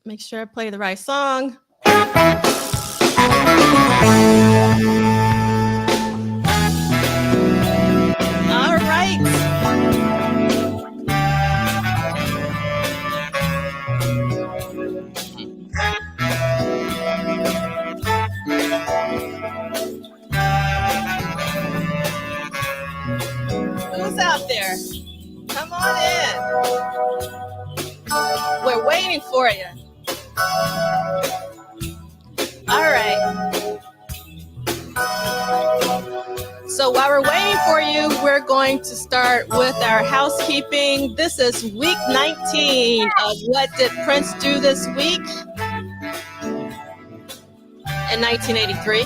Make sure I play the right song. All right. Who's out there? Come on in. We're waiting for you. All right. So while we're waiting for you, we're going to start with our housekeeping. This is week 19 of What Did Prince Do This Week in 1983.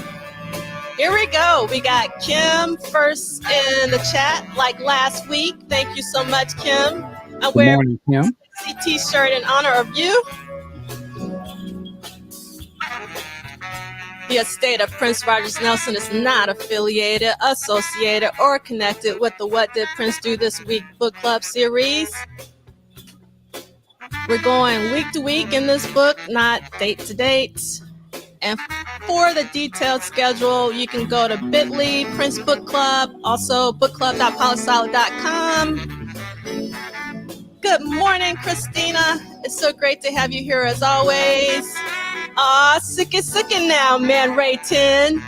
Here we go. We got Kim first in the chat, like last week. Thank you so much, Kim. I'm wearing a t-shirt in honor of you. The estate of Prince Rogers Nelson is not affiliated, associated, or connected with the What Did Prince Do This Week Book Club series. We're going week to week in this book, not date to date. And for the detailed schedule, you can go to bit.ly, Prince Book Club, also bookclub.polysolid.com. Good morning, Christina. It's so great to have you here as always. Sickin' now, Man Ray 10.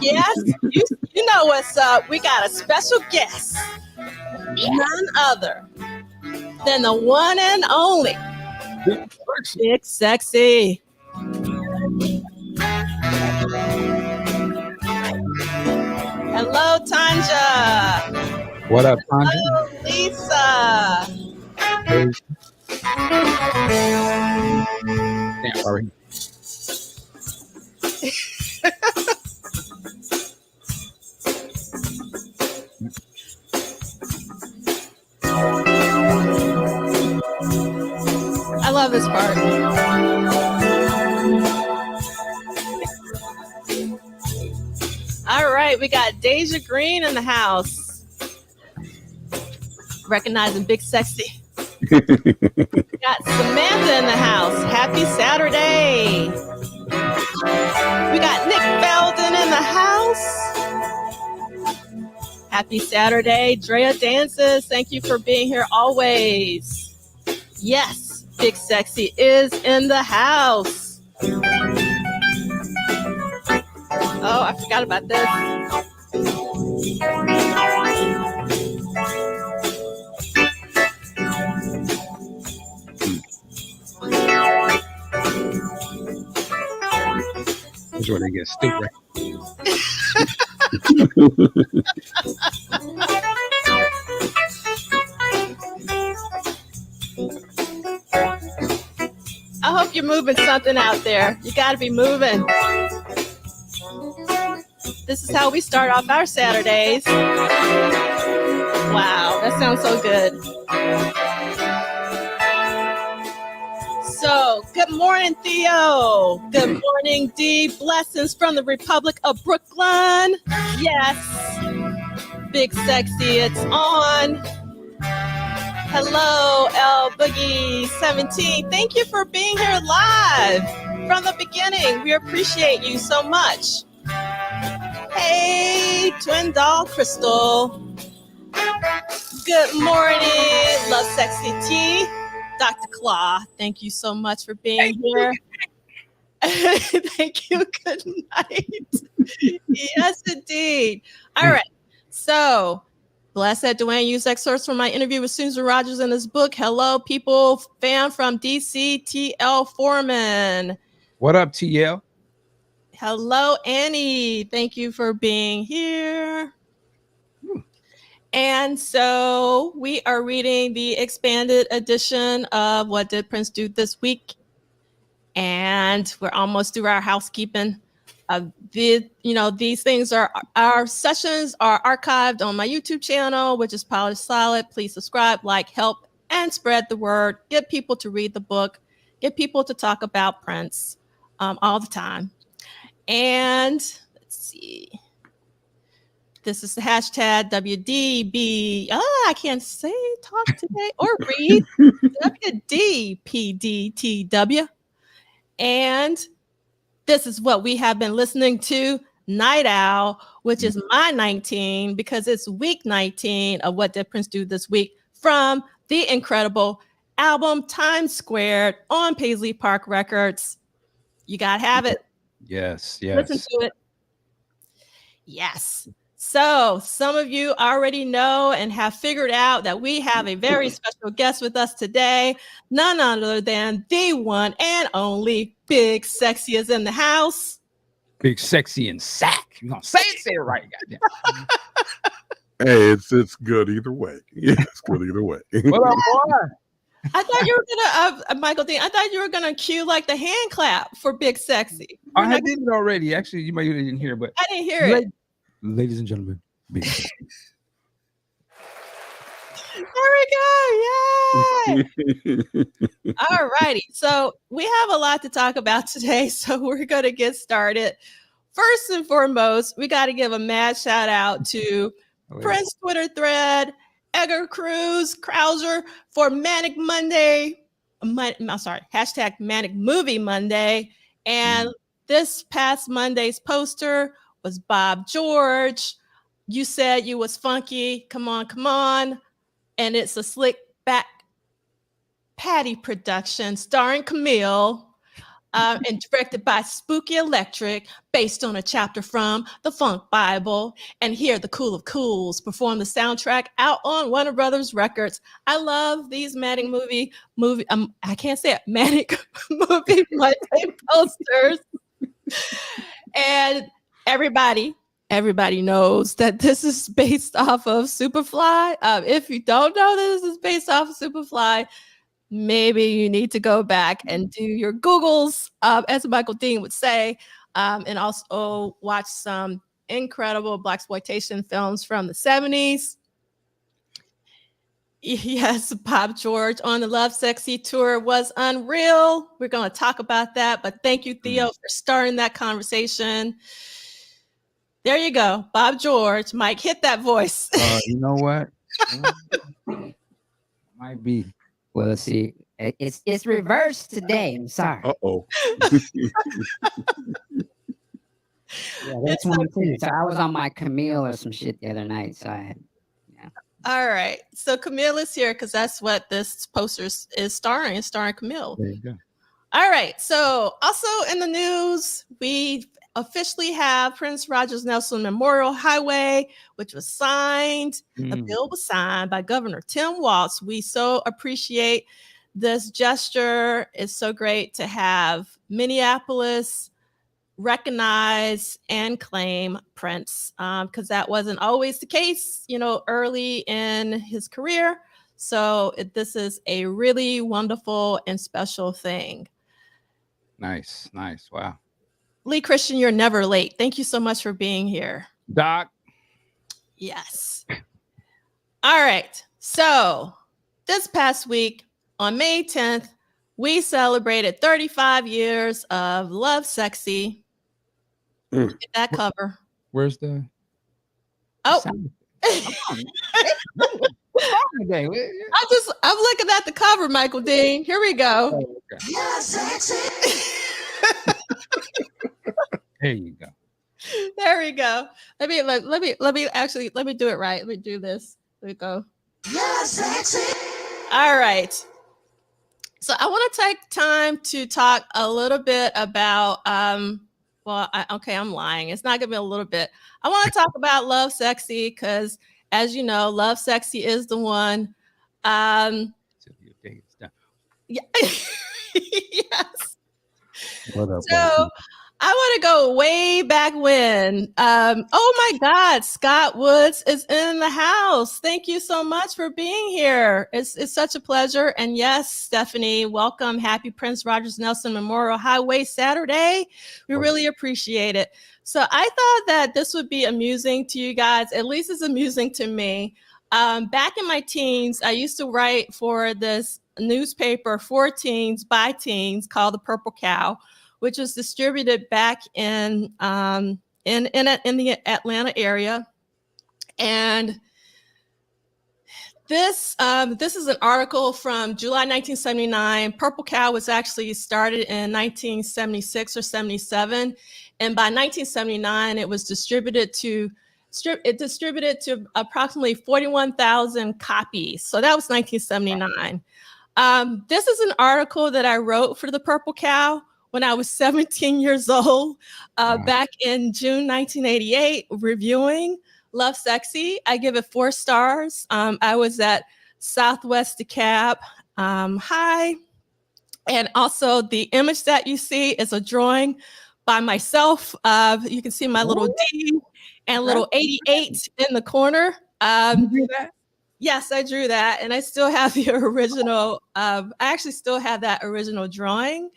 Yes, you know what's up. We got a special guest. None other than the one and only Big Sexy. Hello, Tanja. What up, Tanja? Hello, Lisa. Hey. Damn, sorry. I love this part. All right, we got Deja Green in the house. Recognizing Big Sexy. We got Samantha in the house. Happy Saturday. We got Nick Belden in the house. Happy Saturday. Drea Dances, thank you for being here always. Yes, Big Sexy is in the house. Oh, I forgot about this. That's where they get stupid. I hope you're moving something out there. You got to be moving. This is how we start off our Saturdays. Wow, that sounds so good. So, good morning, Theo. Good morning, Dee. Blessings from the Republic of Brooklyn. Yes. Big Sexy, it's on. Hello, L Boogie 17. Thank you for being here live from the beginning. We appreciate you so much. Hey, Twin Doll Crystal. Good morning, Lovesexy T. Dr. Claw, thank you so much for being here. Thank you. Good night. Yes, indeed. All right. So, Blessed Duane used excerpts from my interview with Susan Rogers in his book. Hello, people. Fan from DC, TL Foreman. What up, TL? Hello, Annie. Thank you for being here. And so we are reading the expanded edition of What Did Prince Do This Week? And we're almost through our housekeeping. These things our sessions are archived on my YouTube channel, which is Polysolid. Please subscribe, like, help, and spread the word. Get people to read the book. Get people to talk about Prince all the time. And let's see. This is the hashtag WDB. I can't say talk today or read. WDPDTW. And this is what we have been listening to, Night Owl, which is my 19, because it's week 19 of What Did Prince Do This Week from the incredible album Times Squared on Paisley Park Records. You got to have it. Yes. Listen to it. Yes. So some of you already know and have figured out that we have a very special guest with us today. None other than the one and only Big Sexy is in the house. Big Sexy and Sack. You gonna say it right? Goddamn. Hey, it's good either way. It's good either way. What up, boy? I thought you were gonna, Michael Dean. I thought you were gonna cue like the hand clap for Big Sexy. I did it already. Actually, you might didn't hear, but I didn't hear it. Ladies and gentlemen, Big Sexy. There we go. Yay! All righty. So we have a lot to talk about today. So we're going to get started. First and foremost, we got to give a mad shout out to Prince Twitter thread, Edgar Krauser for Manic Monday. Hashtag Manic Movie Monday. And this past Monday's poster was Bob George. You said you was funky. Come on. And it's a slick back Patty production starring Camille and directed by Spooky Electric, based on a chapter from the Funk Bible. And here, the Cool of Cools perform the soundtrack out on Warner Brothers Records. I love these Manic movie. I can't say it. Manic movie Monday posters. And everybody knows that this is based off of Superfly. If you don't know that this is based off of Superfly, maybe you need to go back and do your Googles, as Michael Dean would say, and also watch some incredible blaxploitation films from the 70s. Yes, Bob George on the Lovesexy tour was unreal. We're going to talk about that, but thank you, Theo, for starting that conversation. There you go. Bob George. Mike, hit that voice. You know what? Might be. Well, let's see. It's reversed today. I'm sorry. Uh-oh. Yeah, that's one too. So I was on my Camille or some shit the other night. So I had, All right. So Camille is here because that's what this poster is starring. It's starring Camille. There you go. All right. So also in the news, we officially have Prince Rogers Nelson Memorial Highway, which was signed. The bill was signed by Governor Tim Walz. We so appreciate this gesture. It's so great to have Minneapolis recognize and claim Prince, because that wasn't always the case, early in his career. So this is a really wonderful and special thing. Nice. Wow. Lee Christian, you're never late. Thank you so much for being here. Doc. Yes. All right. So this past week on May 10th, we celebrated 35 years of Lovesexy. Look at that cover. Where's the? Oh. I'm looking at the cover, Michael Dean. Here we go. Oh, okay. You're sexy. There you go. There we go. Let me do it right. Let me do this. There we go. You're sexy. All right. So I want to take time to talk a little bit about I'm lying. It's not gonna be a little bit. I want to talk about Lovesexy because, as you know, Lovesexy is the one. Yeah. Yes. What up, So I want to go way back when. Oh my God, Scott Woods is in the house. Thank you so much for being here. It's such a pleasure. And yes, Stephanie, welcome. Happy Prince Rogers Nelson Memorial Highway Saturday. We really appreciate it. So I thought that this would be amusing to you guys. At least it's amusing to me. Back in my teens, I used to write for this newspaper for teens by teens called The Purple Cow, which was distributed back in the Atlanta area. And This is an article from July 1979. Purple Cow was actually started in 1976 or 77, and by 1979 it was distributed to approximately 41,000 copies. So that was 1979. This is an article that I wrote for the Purple Cow when I was 17 years old, back in June 1988, reviewing Lovesexy. I give it 4 stars. I was at Southwest DeKalb High. And also the image that you see is a drawing by myself. You can see my little D and little 88 in the corner. You do that? Yes, I drew that. And I still have the original. I actually still have that original drawing.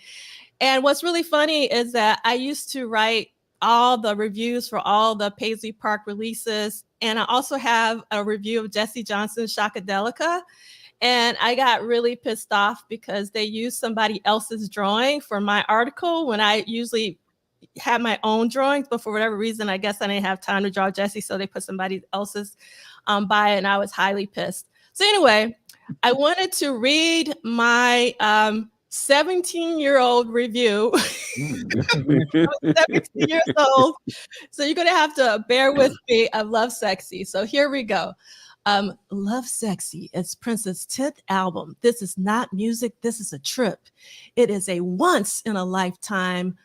And what's really funny is that I used to write all the reviews for all the Paisley Park releases. And I also have a review of Jesse Johnson's Shockadelica. And I got really pissed off because they used somebody else's drawing for my article when I usually had my own drawings. But for whatever reason, I guess I didn't have time to draw Jesse. So they put somebody else's by it. And I was highly pissed. So anyway, I wanted to read my 17-year-old review. I was 17 years old. So you're going to have to bear with me of Lovesexy. So here we go. Lovesexy is Prince's 10th album. This is not music. This is a trip. It is a once in a lifetime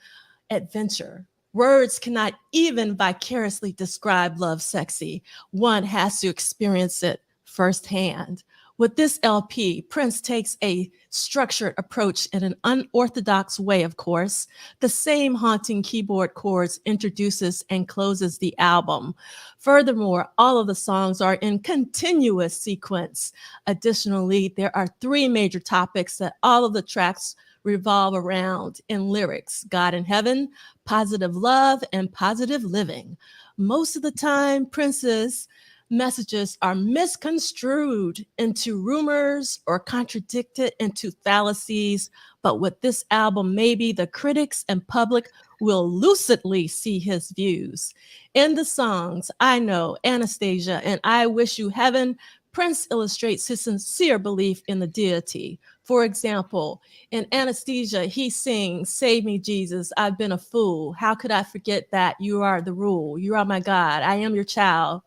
adventure. Words cannot even vicariously describe Lovesexy. One has to experience it firsthand. With this LP, Prince takes a structured approach in an unorthodox way, of course. The same haunting keyboard chords introduces and closes the album. Furthermore, all of the songs are in continuous sequence. Additionally, there are 3 major topics that all of the tracks revolve around in lyrics: God in heaven, positive love, and positive living. Most of the time, Prince's messages are misconstrued into rumors or contradicted into fallacies. But with this album, maybe the critics and public will lucidly see his views. In the songs I Know, Anastasia, and I Wish You Heaven, Prince illustrates his sincere belief in the deity. For example, in Anastasia, he sings, "Save me, Jesus, I've been a fool. How could I forget that you are the rule? You are my God, I am your child."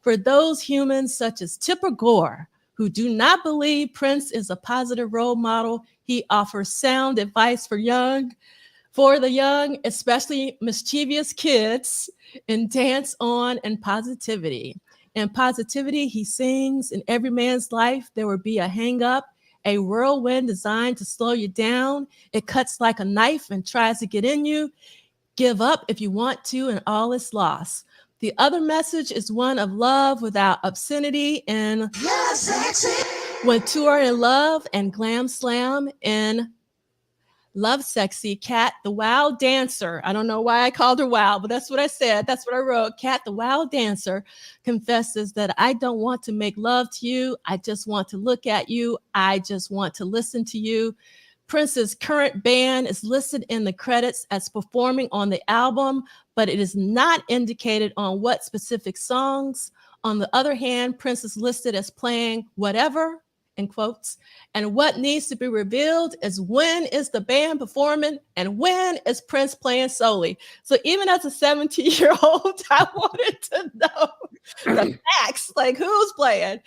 For those humans such as Tipper Gore, who do not believe Prince is a positive role model, he offers sound advice for the young, especially mischievous kids, in Dance On and Positivity. In Positivity, he sings, "In every man's life, there will be a hang-up, a whirlwind designed to slow you down. It cuts like a knife and tries to get in you. Give up if you want to, and all is lost." The other message is one of love without obscenity in When Two Are in Love and Glam Slam. In Lovesexy, Cat the Wild Dancer. I don't know why I called her wild, but that's what I said. That's what I wrote. Cat the Wild Dancer confesses that I don't want to make love to you. I just want to look at you. I just want to listen to you. Prince's current band is listed in the credits as performing on the album, but it is not indicated on what specific songs. On the other hand, Prince is listed as playing whatever, in quotes, and what needs to be revealed is when is the band performing and when is Prince playing solely. So even as a 17-year-old, I wanted to know the facts, like who's playing.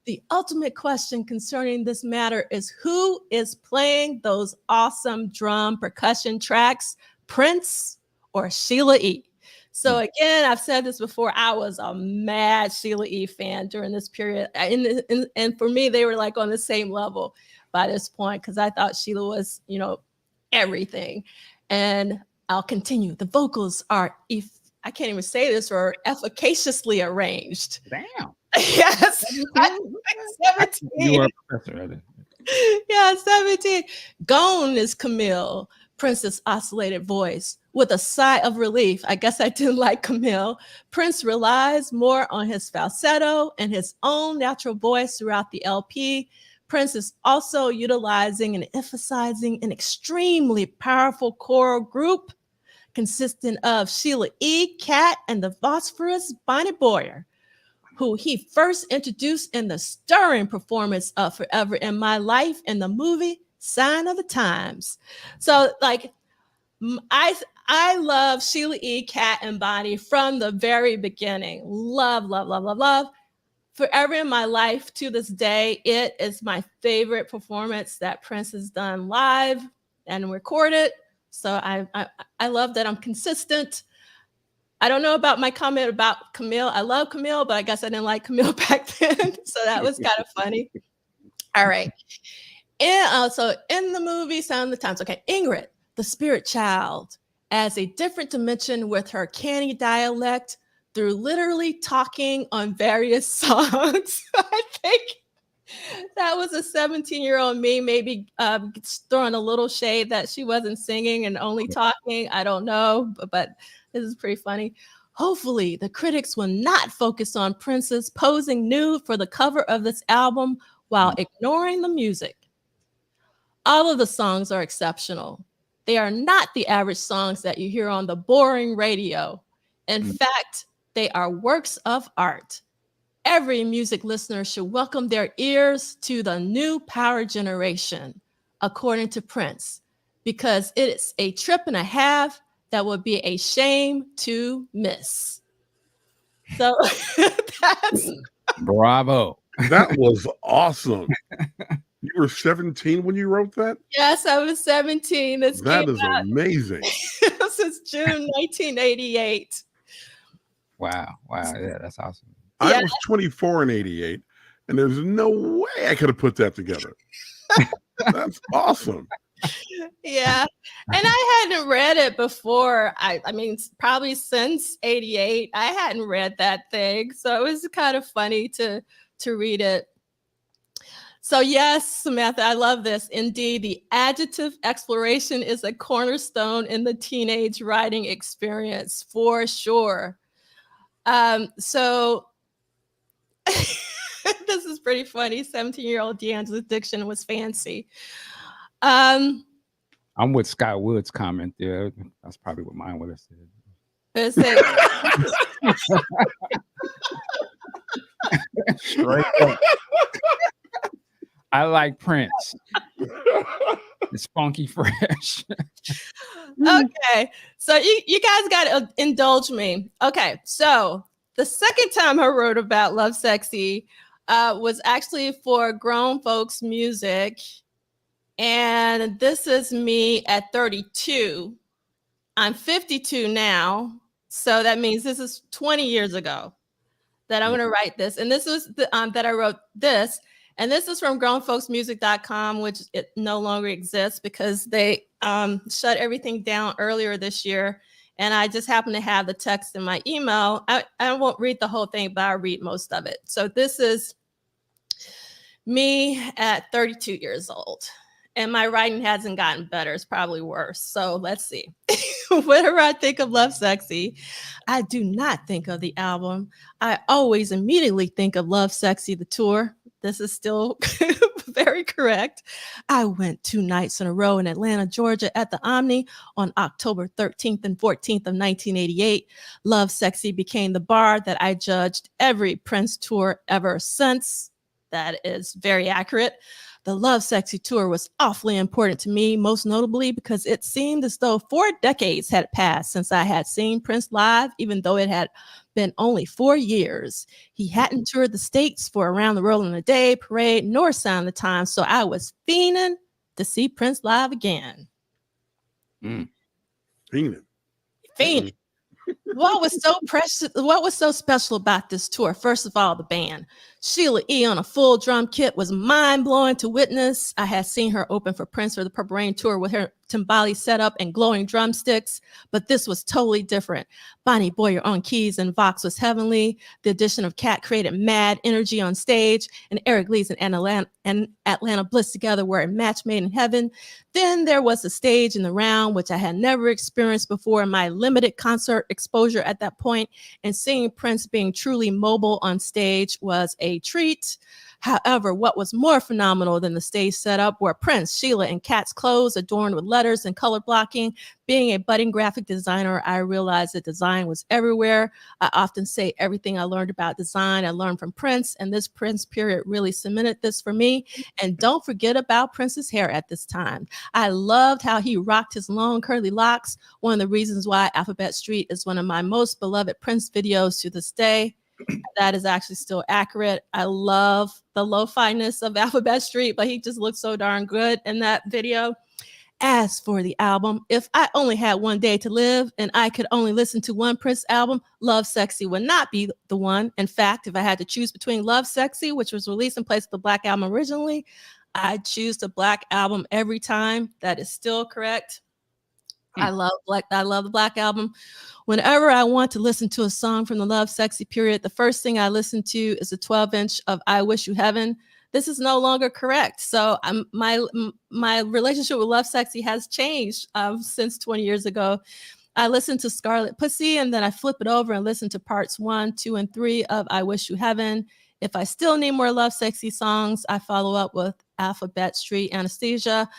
The ultimate question concerning this matter is who is playing those awesome drum percussion tracks, Prince or Sheila E.? So again, I've said this before, I was a mad Sheila E. fan during this period. And for me, they were like on the same level by this point, because I thought Sheila was, everything. And I'll continue. The vocals are, I can't even say this, or efficaciously arranged. Damn. Yes. 17. You are a professor. Yeah, 17. Gone is Camille, Prince's oscillated voice. With a sigh of relief, I guess I didn't like Camille, Prince relies more on his falsetto and his own natural voice throughout the LP. Prince is also utilizing and emphasizing an extremely powerful choral group consisting of Sheila E., Cat, and the phosphorus Bonnie Boyer. who he first introduced in the stirring performance of Forever in My Life in the movie Sign of the Times. So like I love Sheila E., Cat, and Bonnie from the very beginning. Love, love, love, love, love. Forever in My Life to this day, it is my favorite performance that Prince has done live and recorded. So I love that I'm consistent. I don't know about my comment about Camille. I love Camille, but I guess I didn't like Camille back then. So that was kind of funny. All right. And so in the movie Sound of the Times, okay, Ingrid, the spirit child, adds a different dimension with her canny dialect through literally talking on various songs. I think that was a 17-year-old me maybe throwing a little shade that she wasn't singing and only talking. I don't know, but this is pretty funny. Hopefully, the critics will not focus on Prince's posing nude for the cover of this album while ignoring the music. All of the songs are exceptional. They are not the average songs that you hear on the boring radio. In fact, they are works of art. Every music listener should welcome their ears to the new power generation, according to Prince, because it is a trip and a half that would be a shame to miss. So that's Bravo. That was awesome. You were 17 when you wrote that? yes, I was 17. This That came is out amazing. since June 1988. Wow. Yeah, that's awesome. I Yeah. was 24 in 88, and there's no way I could have put that together. That's awesome. Yeah. And I hadn't read it before. I mean, probably since 88, I hadn't read that thing. So it was kind of funny to read it. So yes, Samantha, I love this. Indeed, the adjective exploration is a cornerstone in the teenage writing experience for sure. So this is pretty funny. 17-year-old D'Angela's diction was fancy. I'm with Scott Wood's comment there. That's probably what mine would have said. Let's say, Straight up. I like Prince. It's funky fresh. okay, so you guys got to indulge me. Okay, so the second time I wrote about Lovesexy was actually for Grown Folks Music. And this is me at 32. I'm 52 now. So that means this is 20 years ago that I'm going to write this. And this was that I wrote this. And this is from grownfolksmusic.com, which it no longer exists because they shut everything down earlier this year. And I just happen to have the text in my email. I won't read the whole thing, but I'll read most of it. So this is me at 32 years old. And my writing hasn't gotten better. It's probably worse. So let's see. Whenever I think of Lovesexy, I do not think of the album. I always immediately think of Lovesexy, the tour. This is still very correct. I went 2 nights in a row in Atlanta, Georgia at the Omni on October 13th and 14th of 1988. Lovesexy became the bar that I judged every Prince tour ever since. That is very accurate. The Lovesexy tour was awfully important to me, most notably because it seemed as though 4 decades had passed since I had seen Prince live, even though it had been only 4 years. He hadn't toured the States for Around the World in a Day, Parade, nor Sound of the Times, so I was fiending to see Prince live again. Fiending. Fiending. What was so precious? What was so special about this tour? First of all, the band. Sheila E. on a full drum kit was mind-blowing to witness. I had seen her open for Prince for the Purple Rain tour with her timbali setup and glowing drumsticks, but this was totally different. Bonnie Boyer on keys and Vox was heavenly. The addition of Cat created mad energy on stage, and Eric Lees and Atlanta Bliss together were a match made in heaven. Then there was a stage in the round, which I had never experienced before in my limited concert exposure at that point, and seeing Prince being truly mobile on stage was a treat. However, what was more phenomenal than the stage setup were Prince, Sheila, and Kat's clothes adorned with letters and color blocking. Being a budding graphic designer, I realized that design was everywhere. I often say everything I learned about design, I learned from Prince, and this Prince period really cemented this for me. And don't forget about Prince's hair at this time. I loved how he rocked his long curly locks. One of the reasons why Alphabet Street is one of my most beloved Prince videos to this day. That is actually still accurate. I love the lo-fi-ness of Alphabet Street, but he just looked so darn good in that video. As for the album, if I only had one day to live and I could only listen to one Prince album, Lovesexy would not be the one. In fact, if I had to choose between Lovesexy, which was released in place of the Black Album originally, I'd choose the Black Album every time. That is still correct. I love the Black Album. Whenever I want to listen to a song from the Lovesexy period, the first thing I listen to is a 12-inch of I Wish You Heaven. This is no longer correct. So my relationship with Lovesexy has changed since 20 years ago. I listen to Scarlet Pussy, and then I flip it over and listen to parts 1, 2, and 3 of I Wish You Heaven. If I still need more Lovesexy songs, I follow up with Alphabet Street, Anesthesia,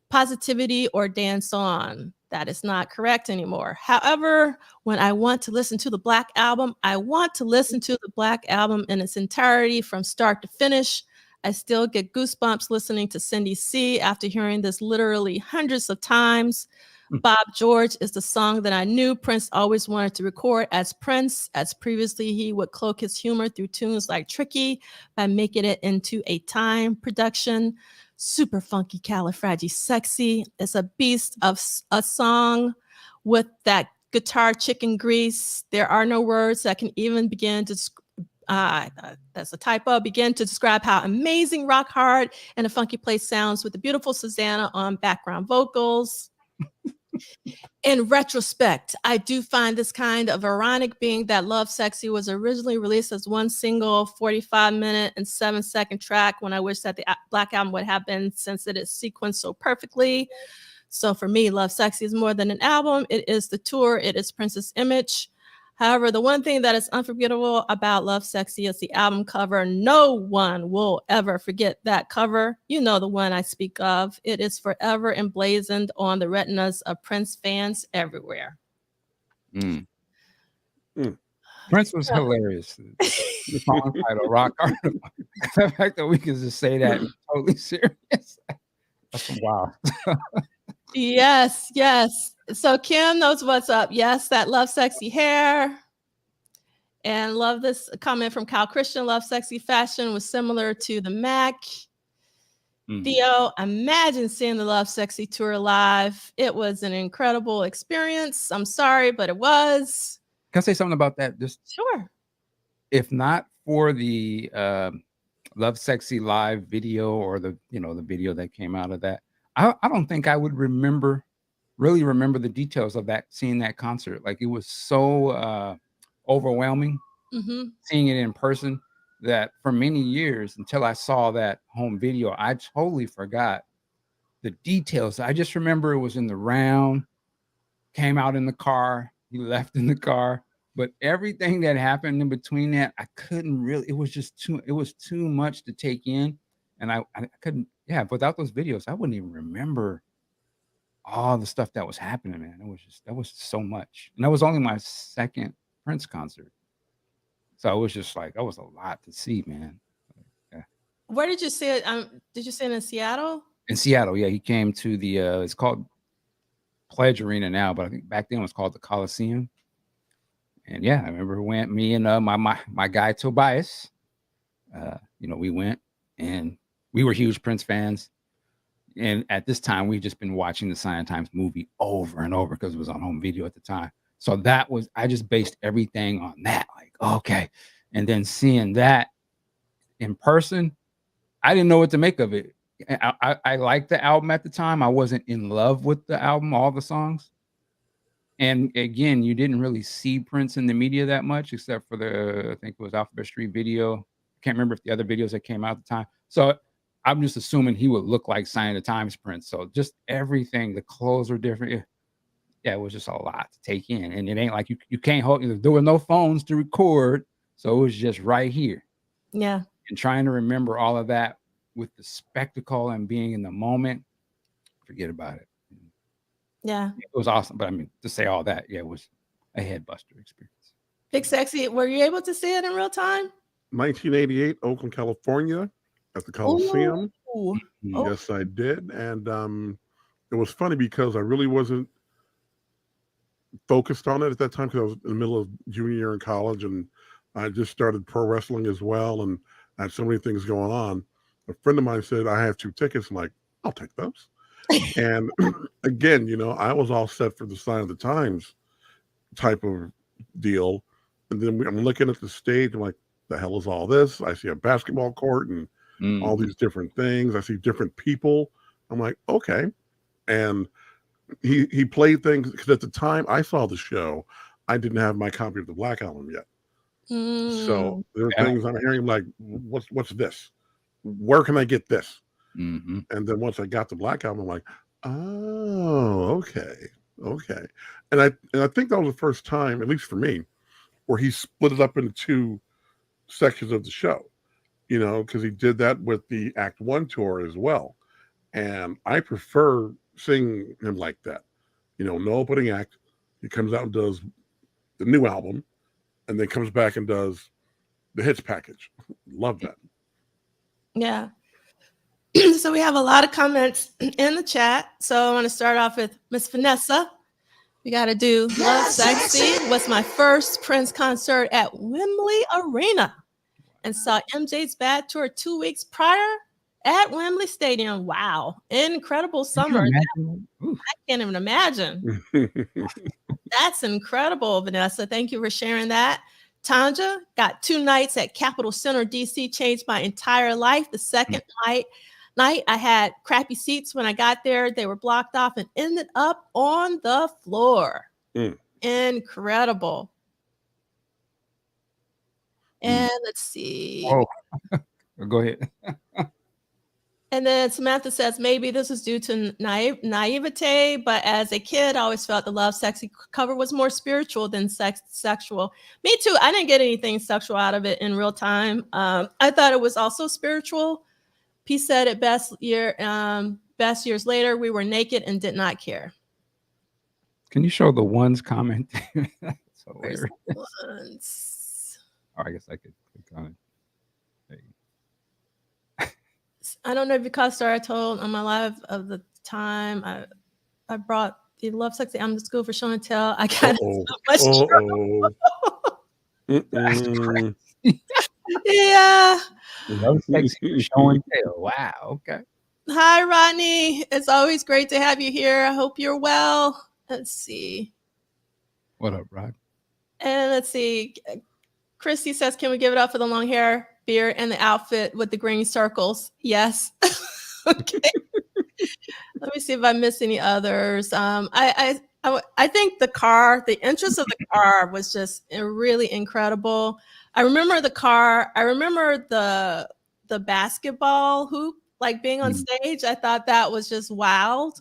Positivity, or Dance On. That is not correct anymore. However, when I want to listen to the Black Album, I want to listen to the Black Album in its entirety from start to finish. I still get goosebumps listening to Cindy C after hearing this literally hundreds of times. Bob George is the song that I knew Prince always wanted to record as Prince, as previously he would cloak his humor through tunes like Tricky by making it into a time production. Super funky califragisexy. It's a beast of a song with that guitar chicken grease. There are no words that can even begin to that's a typo, begin to describe how amazing rock hard and a funky place sounds with the beautiful Susanna on background vocals. In retrospect, I do find this kind of ironic, being that Lovesexy was originally released as one single 45-minute and 7-second track, when I wish that the Black Album would have been, since it is sequenced so perfectly. So for me, Lovesexy is more than an album. It is the tour. It is Prince's image. However, the one thing that is unforgettable about Lovesexy is the album cover. No one will ever forget that cover. You know the one I speak of. It is forever emblazoned on the retinas of Prince fans everywhere. Prince was hilarious. The song title, Rock Hard. The fact that we can just say that totally serious. That's wild. Yes, yes. So Kim knows what's up. Yes, that Lovesexy hair. And love this comment from Kyle Christian. Lovesexy fashion was similar to the Mac. Theo, imagine seeing the Lovesexy tour live. It was an incredible experience. I'm sorry, but it was. Can I say something about that? Just Sure. If not for the Lovesexy live video, or the video that came out of that, I don't think I would really remember the details of that, seeing that concert. Like, it was so overwhelming seeing it in person, that for many years, until I saw that home video, I totally forgot the details. I just remember it was in the round, came out in the car, he left in the car, but everything that happened in between that, I couldn't really, it was too much to take in. And I couldn't, without those videos, I wouldn't even remember all the stuff that was happening, man. That was so much. And that was only my second Prince concert. So it was just like, that was a lot to see, man. Yeah. Where did you see it? Did you see it in Seattle? In Seattle, yeah. He came to the, it's called Pledge Arena now, but I think back then it was called the Coliseum. And yeah, I remember me and my guy Tobias, we went, and we were huge Prince fans. And at this time, we'd just been watching the Sign of Times movie over and over because it was on home video at the time. So I just based everything on that. Like, okay. And then seeing that in person, I didn't know what to make of it. I liked the album at the time. I wasn't in love with the album, all the songs. And again, you didn't really see Prince in the media that much, except for I think it was Alphabet Street video. I can't remember if the other videos that came out at the time. So I'm just assuming he would look like Sign of the Times Prince. So just everything, the clothes were different. Yeah, it was just a lot to take in. And it ain't like you can't hold, there were no phones to record. So it was just right here. Yeah. and trying to remember all of that with the spectacle and being in the moment, forget about it. Yeah. It was awesome. But I mean, to say all that, yeah, it was a head buster experience. Big Sexy, were you able to see it in real time? 1988, Oakland, California, at the Coliseum. Ooh. Oh. Yes, I did. And it was funny because I really wasn't focused on it at that time because I was in the middle of junior year in college, and I just started pro wrestling as well, and I had so many things going on. A friend of mine said, I have 2 tickets. I'm like, I'll take those. And again, I was all set for the Sign of the Times type of deal. And then I'm looking at the stage. I'm like, the hell is all this? I see a basketball court and all these different things. I see different people. I'm like, okay. And he played things because at the time I saw the show, I didn't have my copy of the Black Album yet. So there were things I'm hearing like, what's this? Where can I get this? Mm-hmm. And then once I got the Black Album, I'm like, oh, okay. And I think that was the first time, at least for me, where he split it up into 2 sections of the show, because he did that with the Act 1 tour as well. And I prefer seeing him like that. No opening act. He comes out and does the new album and then comes back and does the hits package. Love that. Yeah. So we have a lot of comments in the chat. So I want to start off with Miss Vanessa. We got to do Lovesexy. Was my first Prince concert at Wembley Arena and saw MJ's Bad Tour 2 weeks prior at Wembley Stadium. Wow. Incredible summer. I can't even imagine. That's incredible, Vanessa. Thank you for sharing that. Tanja, got 2 nights at Capitol Center, DC, changed my entire life. The second night, I had crappy seats when I got there. They were blocked off and ended up on the floor. Incredible. And let's see. Oh, go ahead. And then Samantha says, maybe this is due to naivete, but as a kid, I always felt the Lovesexy cover was more spiritual than sexual. Me too. I didn't get anything sexual out of it in real time. I thought it was also spiritual. P said it best years later, we were naked and did not care. Can you show the ones comment? That's hilarious. Ones? Oh, I guess I could click on it. I don't know if you caught story I told on my live of the time I brought the Lovesexy album to school for show and tell. I got so much trouble. That's crazy. Yeah. Lovesexy show and tell. Wow. Okay. Hi, Rodney. It's always great to have you here. I hope you're well. Let's see. What up, Rod? And let's see. Christy says, can we give it up for the long hair, beard, and the outfit with the green circles? Yes. Okay. Let me see if I missed any others. I think the entrance of the car was just really incredible. I remember the car. I remember the basketball hoop, like being on stage. I thought that was just wild.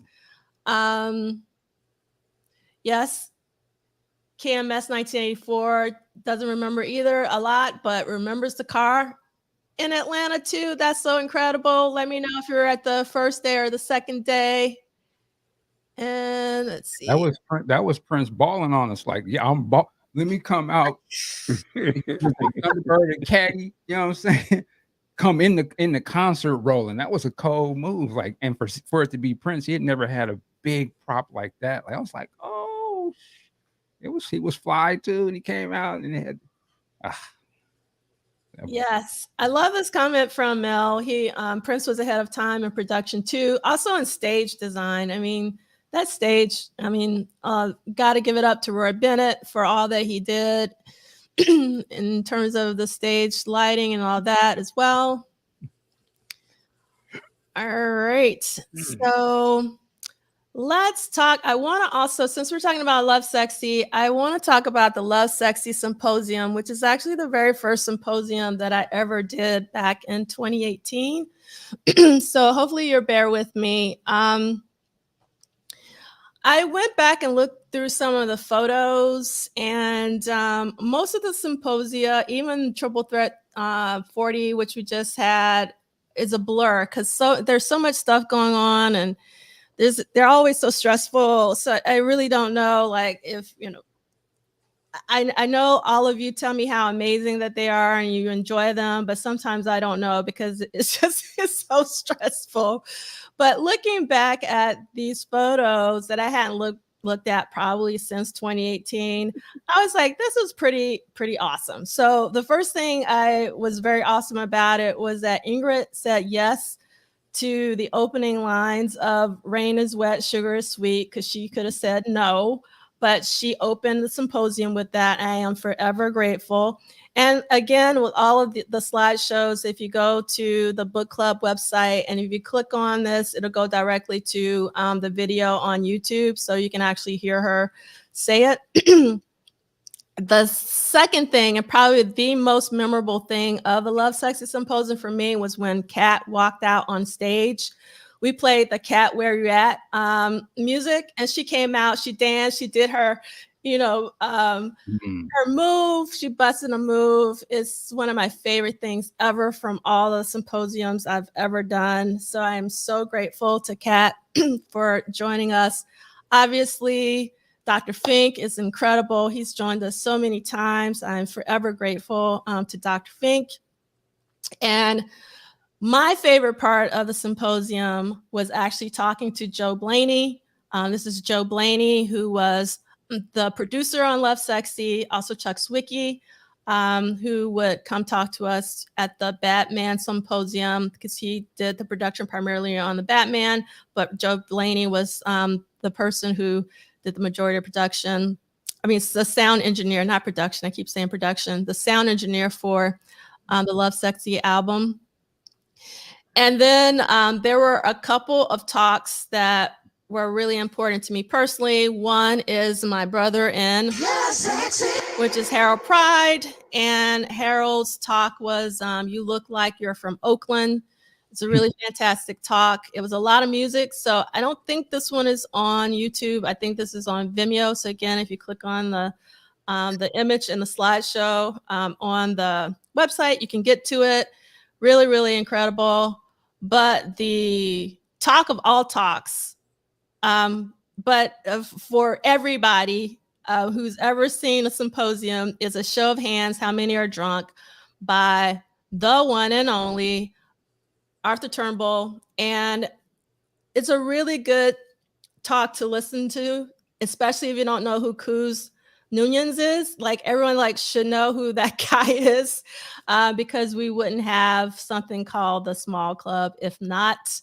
Yes. KMS 1984 doesn't remember either a lot, but remembers the car in Atlanta too. That's so incredible. Let me know if you're at the first day or the second day. And let's see. That was Prince balling on us. Like, yeah, let me come out. Thunderbird and Caddy, you know what I'm saying? Come in the concert rolling. That was a cold move. Like, and for it to be Prince, he had never had a big prop like that. Like, I was like, oh, he was fly too, and he came out and it had. Yes, I love this comment from Mel. Prince was ahead of time in production too, also in stage design. I mean, that stage. I mean, got to give it up to Roy Bennett for all that he did in terms of the stage lighting and all that as well. All right, so let's talk. I want to also, since we're talking about Lovesexy, I want to talk about the Lovesexy Symposium, which is actually the very first symposium that I ever did back in 2018. So hopefully you'll bear with me. I went back and looked through some of the photos, and most of the symposia, even Triple Threat 40, which we just had, is a blur because there's so much stuff going on, and they're always so stressful. So I really don't know, like, if I know all of you tell me how amazing that they are and you enjoy them, but sometimes I don't know because it's so stressful. But looking back at these photos that I hadn't looked at probably since 2018, I was like, this is pretty awesome. So the first thing I was very awesome about it was that Ingrid said yes to the opening lines of Rain is Wet, Sugar is Sweet, because she could have said no, but she opened the symposium with that. I am forever grateful. And again, with all of the slideshows, if you go to the book club website and if you click on this, it'll go directly to the video on YouTube, so you can actually hear her say it. The second thing, and probably the most memorable thing of the Lovesexy Symposium for me, was when Kat walked out on stage. We played the Kat Where You At music, and she came out, she danced, she did her, her move, she busted a move. It's one of my favorite things ever from all the symposiums I've ever done. So I am so grateful to Kat for joining us. Obviously, Dr. Fink is incredible. He's joined us so many times. I'm forever grateful to Dr. Fink. And my favorite part of the symposium was actually talking to Joe Blaney. This is Joe Blaney, who was the producer on Lovesexy, also Chuck Zwicky, who would come talk to us at the Batman Symposium because he did the production primarily on the Batman, but Joe Blaney was the person who did the majority of production. I mean, it's the sound engineer, not production. I keep saying production. The sound engineer for the Lovesexy album. And then there were a couple of talks that were really important to me personally. One is my brother in, which is Harold Pride. And Harold's talk was You Look Like You're from Oakland. It's a really fantastic talk. It was a lot of music. So I don't think this one is on YouTube. I think this is on Vimeo. So again, if you click on the image and the slideshow on the website, you can get to it. Really, really incredible. But the talk of all talks, for everybody who's ever seen a symposium, is a show of hands, how many are drunk, by the one and only Arthur Turnbull. And it's a really good talk to listen to, especially if you don't know who Kuz Nunez is. Like, everyone should know who that guy is, because we wouldn't have something called the Small Club if not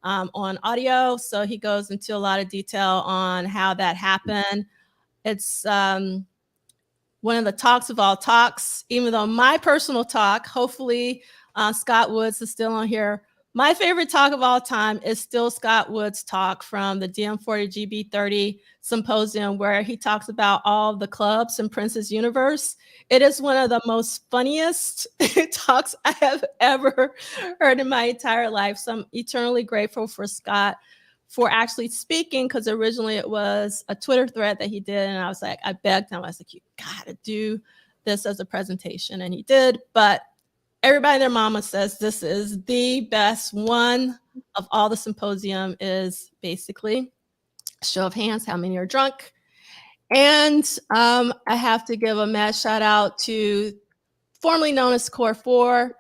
on audio. So he goes into a lot of detail on how that happened. It's one of the talks of all talks, even though my personal talk, hopefully Scott Woods is still on here. My favorite talk of all time is still Scott Woods' talk from the DM40 GB30 symposium, where he talks about all the clubs in Prince's universe. It is one of the most funniest talks I have ever heard in my entire life. So I'm eternally grateful for Scott for actually speaking, because originally it was a Twitter thread that he did. And I was like, I begged him, I was like, you gotta do this as a presentation. And he did. But everybody and their mama says this is the best one of all the symposium. Is basically show of hands, how many are drunk. And I have to give a mad shout out to formerly known as Core 4,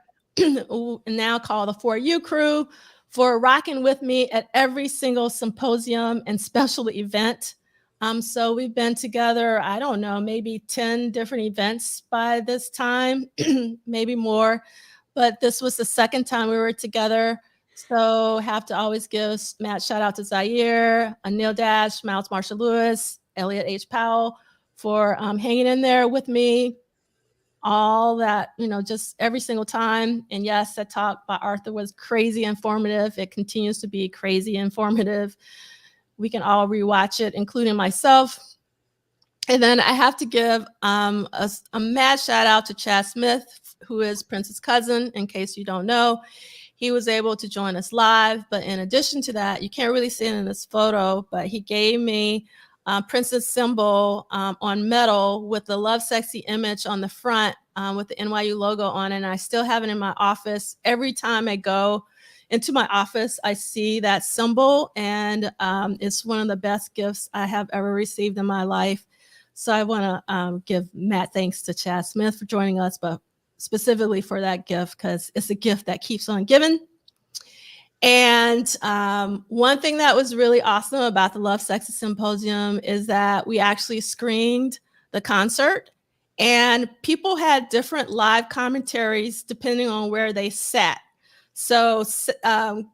now called the 4U crew, for rocking with me at every single symposium and special event. So we've been together, I don't know, maybe 10 different events by this time, maybe more. But this was the second time we were together. So have to always give mad shout out to Zaire, Anil Dash, Miles Marshall Lewis, Elliot H. Powell for hanging in there with me. All that, just every single time. And yes, that talk by Arthur was crazy informative. It continues to be crazy informative. We can all rewatch it, including myself. And then I have to give a mad shout out to Chad Smith, who is Prince's cousin, in case you don't know. He was able to join us live. But in addition to that, you can't really see it in this photo, but he gave me Prince's symbol on metal with the Lovesexy image on the front with the NYU logo on it. And I still have it in my office. Every time I go into my office, I see that symbol, and it's one of the best gifts I have ever received in my life. So I want to give mad thanks to Chad Smith for joining us, but specifically for that gift, because it's a gift that keeps on giving. And one thing that was really awesome about the Lovesexy Symposium is that we actually screened the concert, and people had different live commentaries depending on where they sat. So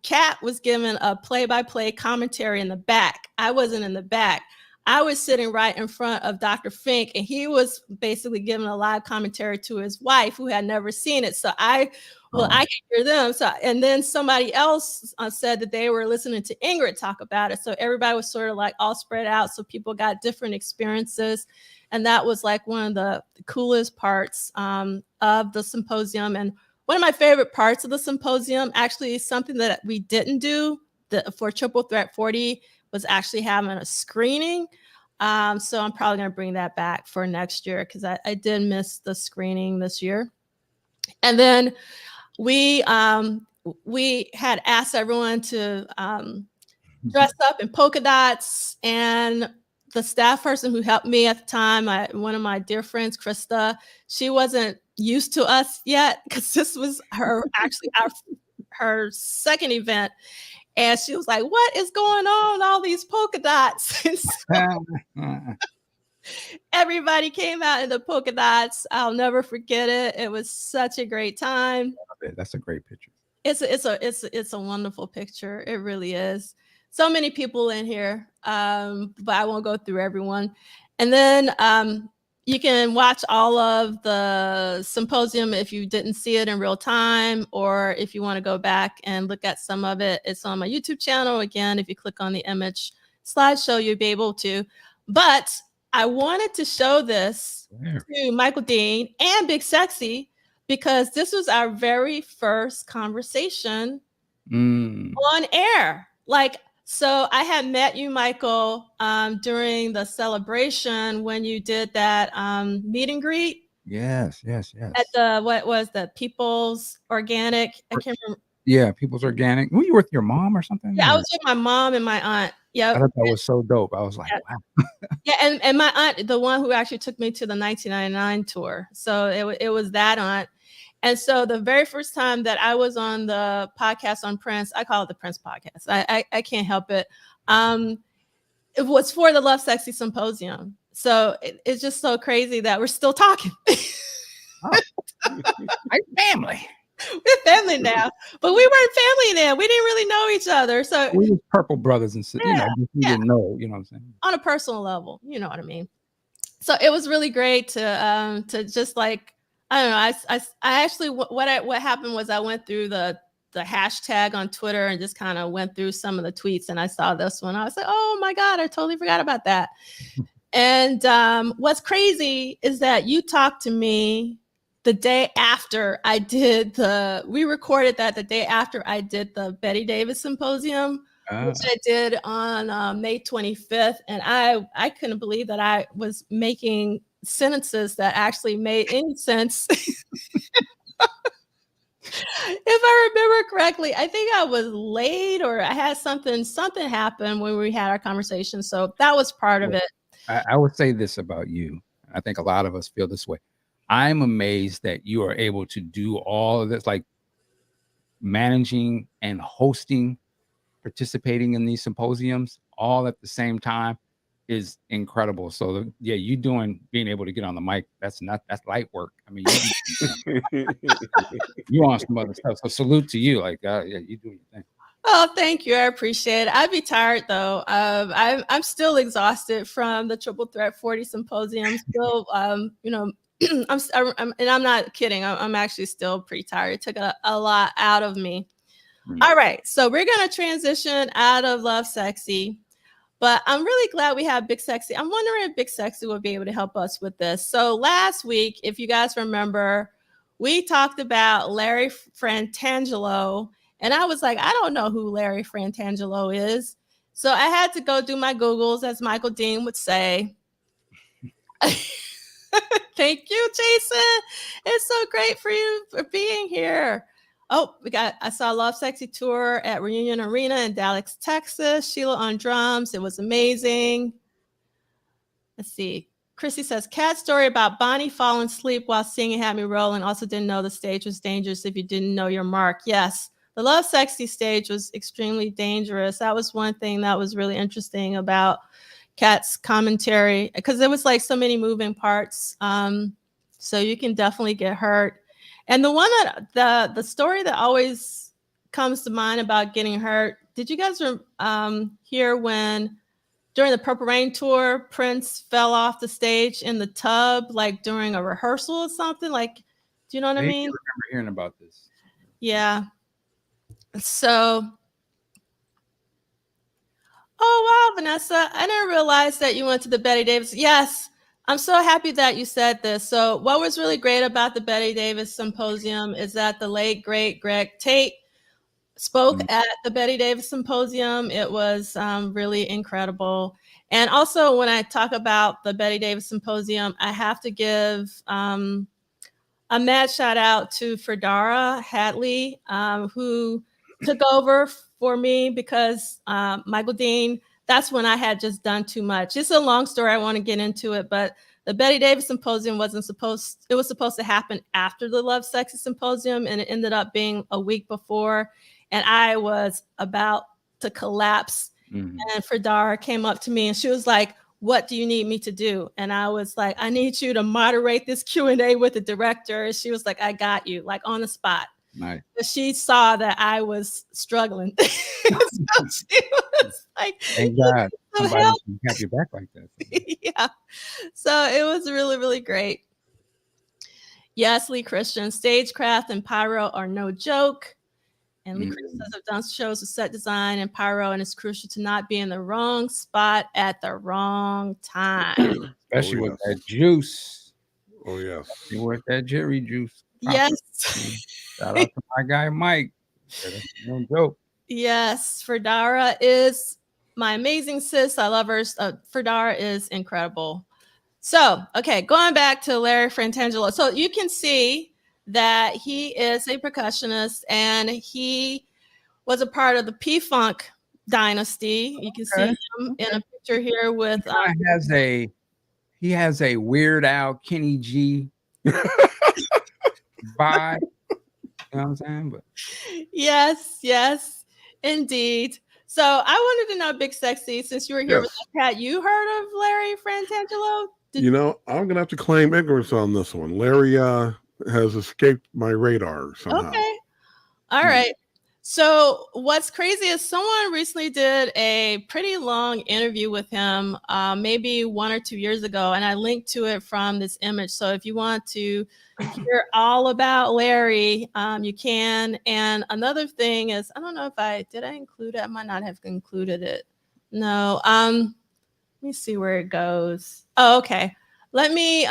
Kat was given a play-by-play commentary in the back. I wasn't in the back. I was sitting right in front of Dr. Fink, and he was basically giving a live commentary to his wife who had never seen it. So I could hear them. So, and then somebody else said that they were listening to Ingrid talk about it. So everybody was sort of like all spread out. So people got different experiences. And that was like one of the coolest parts of the symposium. And one of my favorite parts of the symposium, actually something that we didn't do for Triple Threat 40, was actually having a screening. So I'm probably going to bring that back for next year, because I did miss the screening this year. And then we had asked everyone to dress up in polka dots, and the staff person who helped me at the time, one of my dear friends, Krista, she wasn't used to us yet, because this was her her second event. And she was like, "What is going on? All these polka dots." And so everybody came out in the polka dots. I'll never forget it. It was such a great time. That's a great picture. It's a wonderful picture. It really is. So many people in here, but I won't go through everyone. And then you can watch all of the symposium if you didn't see it in real time, or if you want to go back and look at some of it. It's on my YouTube channel. Again, if you click on the image slideshow, you'll be able to. But I wanted to show this to Michael Dean and Big Sexy, because this was our very first conversation on air. So I had met you, Michael, during the celebration when you did that meet and greet. Yes. At the, what was the People's Organic? I can't remember. Yeah, People's Organic. Were you with your mom or something? Yeah, or? I was with my mom and my aunt. Yeah, I thought that was so dope. I was like, wow. Yeah, and my aunt, the one who actually took me to the 1999 tour. So it was that aunt. And so the very first time that I was on the podcast on Prince, I call it the Prince podcast. I can't help it. It was for the Lovesexy Symposium. So it's just so crazy that we're still talking. Like family. We're family now, but we weren't family then. We didn't really know each other. So we were purple brothers and sisters. You didn't know. You know what I'm saying? On a personal level, you know what I mean. So it was really great to just like, I don't know. I actually, what happened was I went through the hashtag on Twitter and just kind of went through some of the tweets, and I saw this one. I was like, oh my God, I totally forgot about that. And what's crazy is that you talked to me the day after I did we recorded that the day after I did the Betty Davis Symposium, which I did on May 25th. And I couldn't believe that I was making sentences that actually made any sense. If I remember correctly, I think I was late, or I had something happen when we had our conversation. So that was part of it. I would say this about you. I think a lot of us feel this way. I'm amazed that you are able to do all of this, like managing and hosting, participating in these symposiums all at the same time is incredible. So yeah, being able to get on the mic, that's light work. I mean, you on some other stuff. So salute to you. Like, yeah, you do your thing. Oh, thank you. I appreciate it. I'd be tired though. I'm still exhausted from the Triple Threat 40 Symposium. Still, I'm not kidding. I'm actually still pretty tired. It took a lot out of me. All right, so we're gonna transition out of Lovesexy, but I'm really glad we have Big Sexy. I'm wondering if Big Sexy will be able to help us with this. So last week, if you guys remember, we talked about Larry Frantangelo, and I was like, I don't know who Larry Frantangelo is. So I had to go do my Googles, as Michael Dean would say. Thank you, Jason. It's so great for you for being here. Oh, I saw Lovesexy tour at Reunion Arena in Dallas, Texas. Sheila on drums. It was amazing. Let's see. Chrissy says, cat story about Bonnie falling asleep while singing had me rolling. Also didn't know the stage was dangerous if you didn't know your mark. Yes, the Lovesexy stage was extremely dangerous. That was one thing that was really interesting about Kat's commentary, because there was like so many moving parts. So you can definitely get hurt. And the one that the story that always comes to mind about getting hurt, did you guys hear when during the Purple Rain tour, Prince fell off the stage in the tub, like during a rehearsal or something? Like, do you know what I Maybe mean? I remember hearing about this. Yeah. So, oh wow, Vanessa, I didn't realize that you went to the Betty Davis. Yes, I'm so happy that you said this. So, what was really great about the Betty Davis Symposium is that the late great Greg Tate spoke at the Betty Davis Symposium. It was really incredible. And also, when I talk about the Betty Davis Symposium, I have to give a mad shout out to Fredara Hadley, who took over for me because Michael Dean, that's when I had just done too much. It's a long story. I want to get into it, but the Betty Davis Symposium it was supposed to happen after the Lovesexy Symposium, and it ended up being a week before. And I was about to collapse. Mhm. And Fredara came up to me and she was like, what do you need me to do? And I was like, I need you to moderate this Q&A with the director. And she was like, I got you, like on the spot. Nice. But she saw that I was struggling. So she was like, Thank God "So somebody help." can have your back like that. Yeah. So it was really, really great. Yes, Lee Christian, stagecraft and pyro are no joke. And Lee Christian says I've done shows with set design and pyro, and it's crucial to not be in the wrong spot at the wrong time. Especially Oh, with yes. that juice. Oh, yes. You with that Jerry juice. Yes. Shout out to my guy Mike. That's no joke. Yes, Fredara is my amazing sis. I love her. Fredara is incredible. So, okay, going back to Larry Frantangelo. So you can see that he is a percussionist and he was a part of the P-Funk dynasty. You can see him in a picture here with He has a Weird Al Kenny G vibe. You know what I'm saying? But yes, indeed. So I wanted to know, Big Sexy, since you were here with Yes. us, had you heard of Larry Frantangelo? You know, I'm gonna have to claim ignorance on this one. Larry has escaped my radar somehow. Okay. All right. So what's crazy is someone recently did a pretty long interview with him, maybe 1 or 2 years ago, and I linked to it from this image. So if you want to hear all about Larry, you can. And another thing is, I don't know if did I include it? I might not have included it. No. Let me see where it goes. Oh, okay. Let me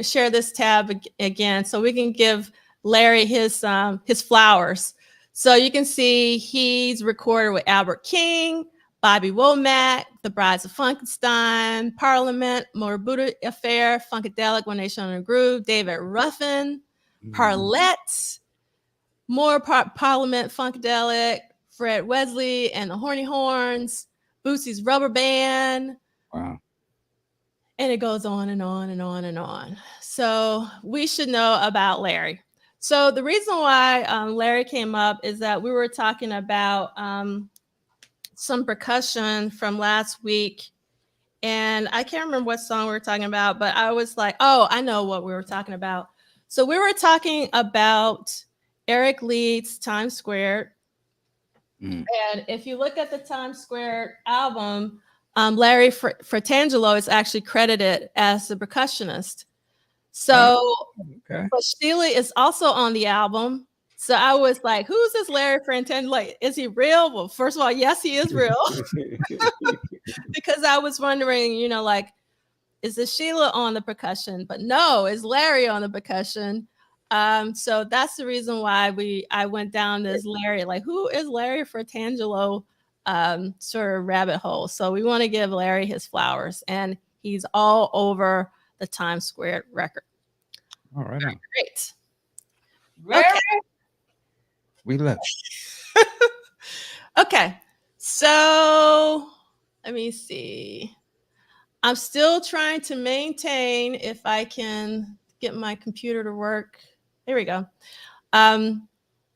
share this tab again so we can give Larry his flowers. So you can see he's recorded with Albert King, Bobby Womack, The Brides of Funkenstein, Parliament, More Buddha Affair, Funkadelic, One Nation on a Groove, David Ruffin, Parlette, more Parliament, Funkadelic, Fred Wesley and the Horny Horns, Boosie's Rubber Band. wow. And it goes on and on and on and on. So we should know about Larry. So the reason why Larry came up is that we were talking about some percussion from last week. And I can't remember what song we were talking about, but I was like, oh, I know what we were talking about. So we were talking about Eric Leeds' Times Squared. And if you look at the Times Squared album, Larry Frantangelo is actually credited as the percussionist. So, Okay. but Sheila is also on the album. So I was like, who's this Larry Frantangelo? Like, is he real? Well, first of all, yes, he is real. Because I was wondering, you know, like, is this Sheila on the percussion? But no, it's Larry on the percussion. So that's the reason why I went down this Larry, like, who is Larry Frantangelo sort of rabbit hole. So we want to give Larry his flowers, and he's all over the Times Square record. All right. On. Great. Okay. We love. Okay. So let me see. I'm still trying to maintain, if I can get my computer to work. There we go. The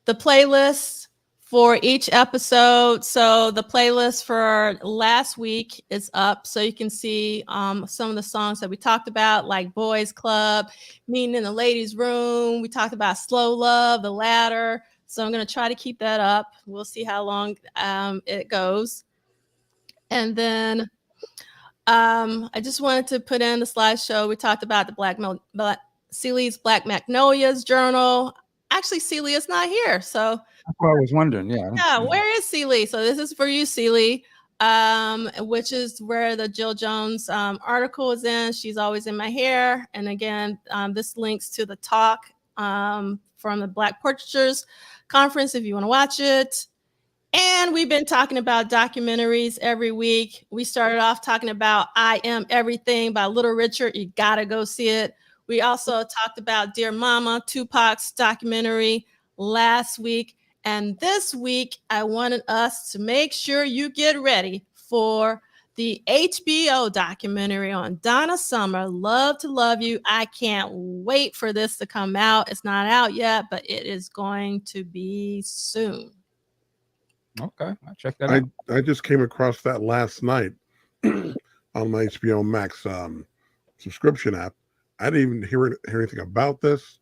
playlist for each episode. So the playlist for last week is up, so you can see some of the songs that we talked about, like Boys Club, Meeting in the Ladies' Room. We talked about Slow Love, The Ladder. So I'm going to try to keep that up. We'll see how long it goes. And then I just wanted to put in the slideshow. We talked about the Celia's Black Magnolias journal. Actually, Celia's not here, so that's what I was wondering. Yeah. Where is Celie? So this is for you, Celie, which is where the Jill Jones article is in. She's always in my hair. And again, this links to the talk from the Black Portraitures Conference if you want to watch it. And we've been talking about documentaries every week. We started off talking about I Am Everything by Little Richard. You got to go see it. We also talked about Dear Mama, Tupac's documentary last week. And this week, I wanted us to make sure you get ready for the HBO documentary on Donna Summer, Love to Love You. I can't wait for this to come out. It's not out yet, but it is going to be soon. Okay, I'll check that out. I just came across that last night on my HBO Max subscription app. I didn't even hear anything about this.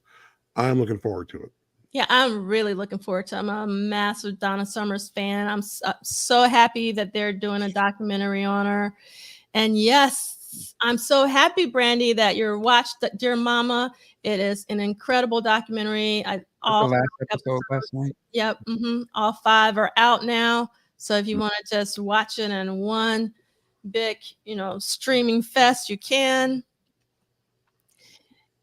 I'm looking forward to it. Yeah, I'm really looking forward to it. I'm a massive Donna Summers fan. I'm so happy that they're doing a documentary on her. And yes, I'm so happy, Brandy, that you watched Dear Mama. It is an incredible documentary. The last episode last night. Yep. All 5 are out now. So if you want to just watch it in one big, streaming fest, you can.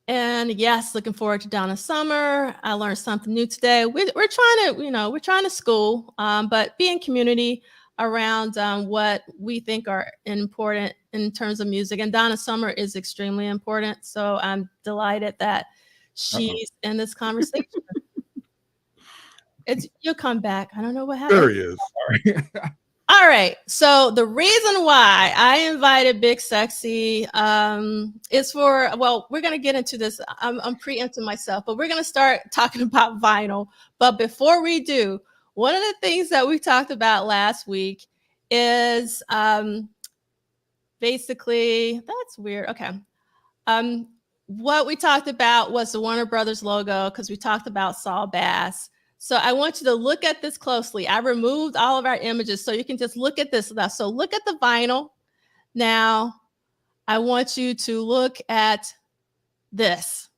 And yes, looking forward to Donna Summer. I learned something new today. We're trying to school, but be in community around what we think are important in terms of music. And Donna Summer is extremely important. So I'm delighted that she's in this conversation. You'll come back. I don't know what happened. There he is. All right. So the reason why I invited Big Sexy is we're going to get into this. I'm preempting myself, but we're going to start talking about vinyl. But before we do, one of the things that we talked about last week is basically, that's weird. Okay. What we talked about was the Warner Brothers logo, because we talked about Saul Bass. So I want you to look at this closely. I removed all of our images so you can just look at this now. So look at the vinyl. Now I want you to look at this,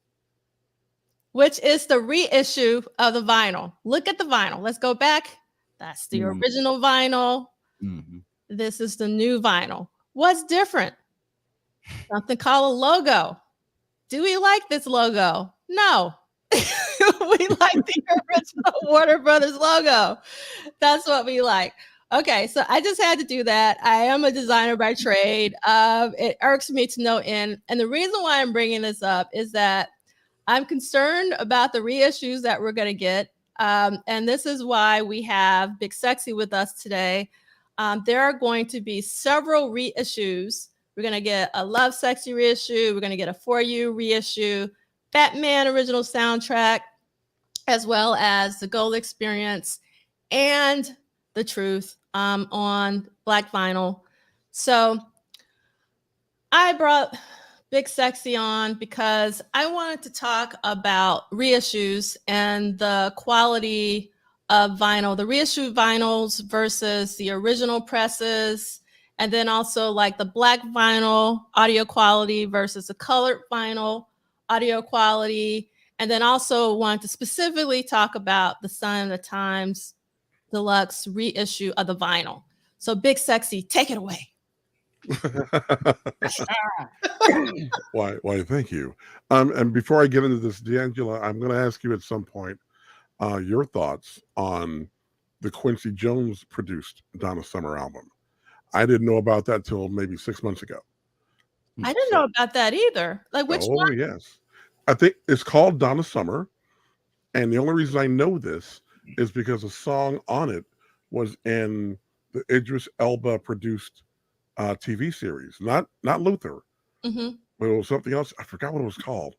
which is the reissue of the vinyl. Look at the vinyl. Let's go back. That's the original vinyl. This is the new vinyl. What's different? Something called a logo. Do we like this logo? No. We like the original Warner Brothers logo. That's what we like. Okay, so I just had to do that. I am a designer by trade. It irks me to no end. And the reason why I'm bringing this up is that I'm concerned about the reissues that we're going to get. And this is why we have Big Sexy with us today. There are going to be several reissues. We're going to get a Lovesexy reissue. We're going to get a For You reissue, Batman original soundtrack, as well as the Gold Experience and The Truth on Black vinyl. So I brought Big Sexy on because I wanted to talk about reissues and the quality of vinyl, the reissued vinyls versus the original presses, and then also like the black vinyl audio quality versus the colored vinyl audio quality. And then also wanted to specifically talk about the Sign of the Times Deluxe reissue of the vinyl. So Big Sexy, take it away. Why, thank you. And before I get into this, D'Angela, I'm going to ask you at some point your thoughts on the Quincy Jones produced Donna Summer album. I didn't know about that till maybe 6 months ago. I didn't know about that either. Like which Oh, one? yes. I think it's called Donna Summer. And the only reason I know this is because a song on it was in the Idris Elba produced TV series, not Luther, Mm-hmm. but it was something else. I forgot what it was called,